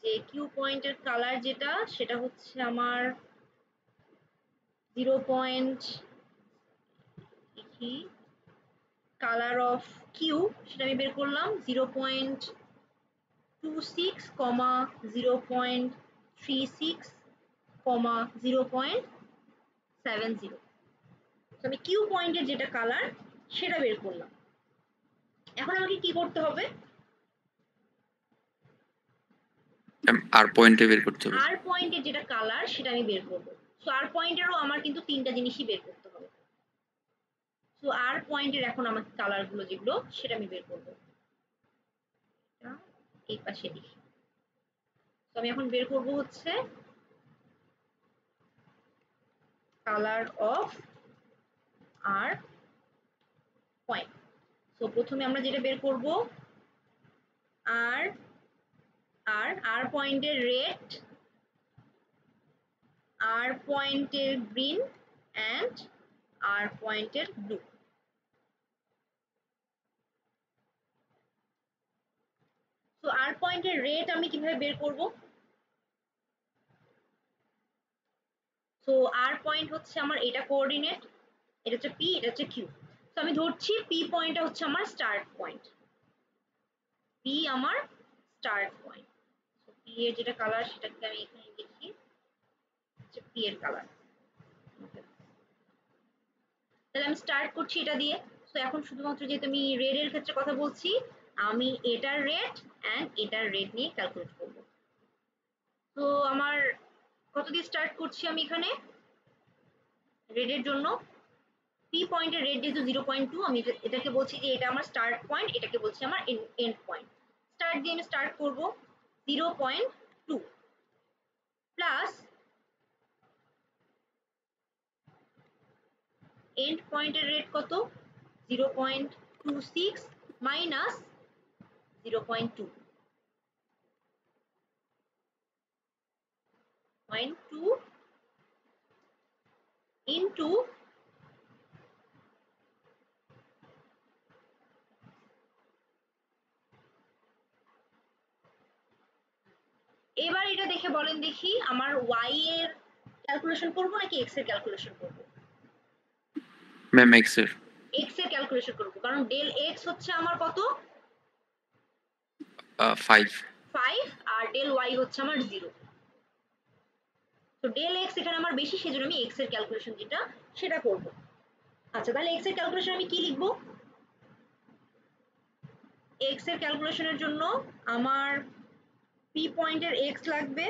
যে কিউ পয়েন্টের কালার যেটা সেটা হচ্ছে আমার 0. কালার অফ কিউ সেটা আমি বের করলাম 0.26, 0.36, 0.70। আমি কিউ পয়েন্টের যেটা কালার সেটা বের করলাম। এখন আমাকে কি করতে হবে? আর পয়েন্টে বের করতে হবে। আর পয়েন্টের যেটা কালার সেটা আমি বের করব। সো আর পয়েন্টেরও আমার কিন্তু তিনটা জিনিসই বের করতে হবে। সো আর পয়েন্টের এখন আমাকে কালার গুলো যেগুলো সেটা আমি বের করব। এই পাশে লিখি। তো আমি এখন বের করব হচ্ছে colour of R point. So প্রথমে আমরা যেটা বের করব আর আর পয়েন্টের রেড, আর পয়েন্টের গ্রিন এন্ড আর পয়েন্টের ব্লু। তো আর পয়েন্টের রেট আমি কিভাবে বের করব? সো আর পয়েন্ট হচ্ছে আমার এটা কোঅর্ডিনেট, এটা হচ্ছে পি, এটা হচ্ছে কিউ। তো আমি ধরছি পি পয়েন্টটা হচ্ছে আমার স্টার্ট পয়েন্ট, পি আমার স্টার্ট পয়েন্ট। সো পি এর যেটা কালার সেটাকে আমি এখানে লিখি হচ্ছে পি এর কালার। তাহলে আমি স্টার্ট করছি এটা দিয়ে। সো এখন শুধুমাত্র যেহেতু আমি রেড এর ক্ষেত্রে কথা বলছি আমি এটার রেড এন্ড এটার রেড নিয়ে ক্যালকুলেট করব। তো আমার কত দিয়ে স্টার্ট করছি আমি এখানে রেডের জন্য পি পয়েন্টের রেড যেহেতু 0.2 আমি এটাকে বলছি যে এটা আমার স্টার্ট পয়েন্ট, এটাকে বলছি আমার এন্ড পয়েন্ট। স্টার্ট দিয়ে আমি স্টার্ট করব 0.2 প্লাস এন্ড পয়েন্টের রেট কত 0.26 মাইনাস 0.2 ইন্টু এবার এটা দেখে বলেন দেখি আমার ওয়াই এর ক্যালকুলেশন করব নাকি এক্স এর ক্যালকুলেশন করব? ম্যাম এক্স এর ক্যালকুলেশন করব কারণ ডেল এক্স হচ্ছে আমার কত 5 আর ডেল ওয়াই হচ্ছে আমার 0। তো ডেল এক্স এখানে আমার বেশি সেজন্য আমি এক্স এর ক্যালকুলেশন যেটা সেটা করব। আচ্ছা তাহলে এক্স এর ক্যালকুলেশন আমি কি লিখব? এক্স এর ক্যালকুলেশনের জন্য আমার পি পয়েন্টের এক্স লাগবে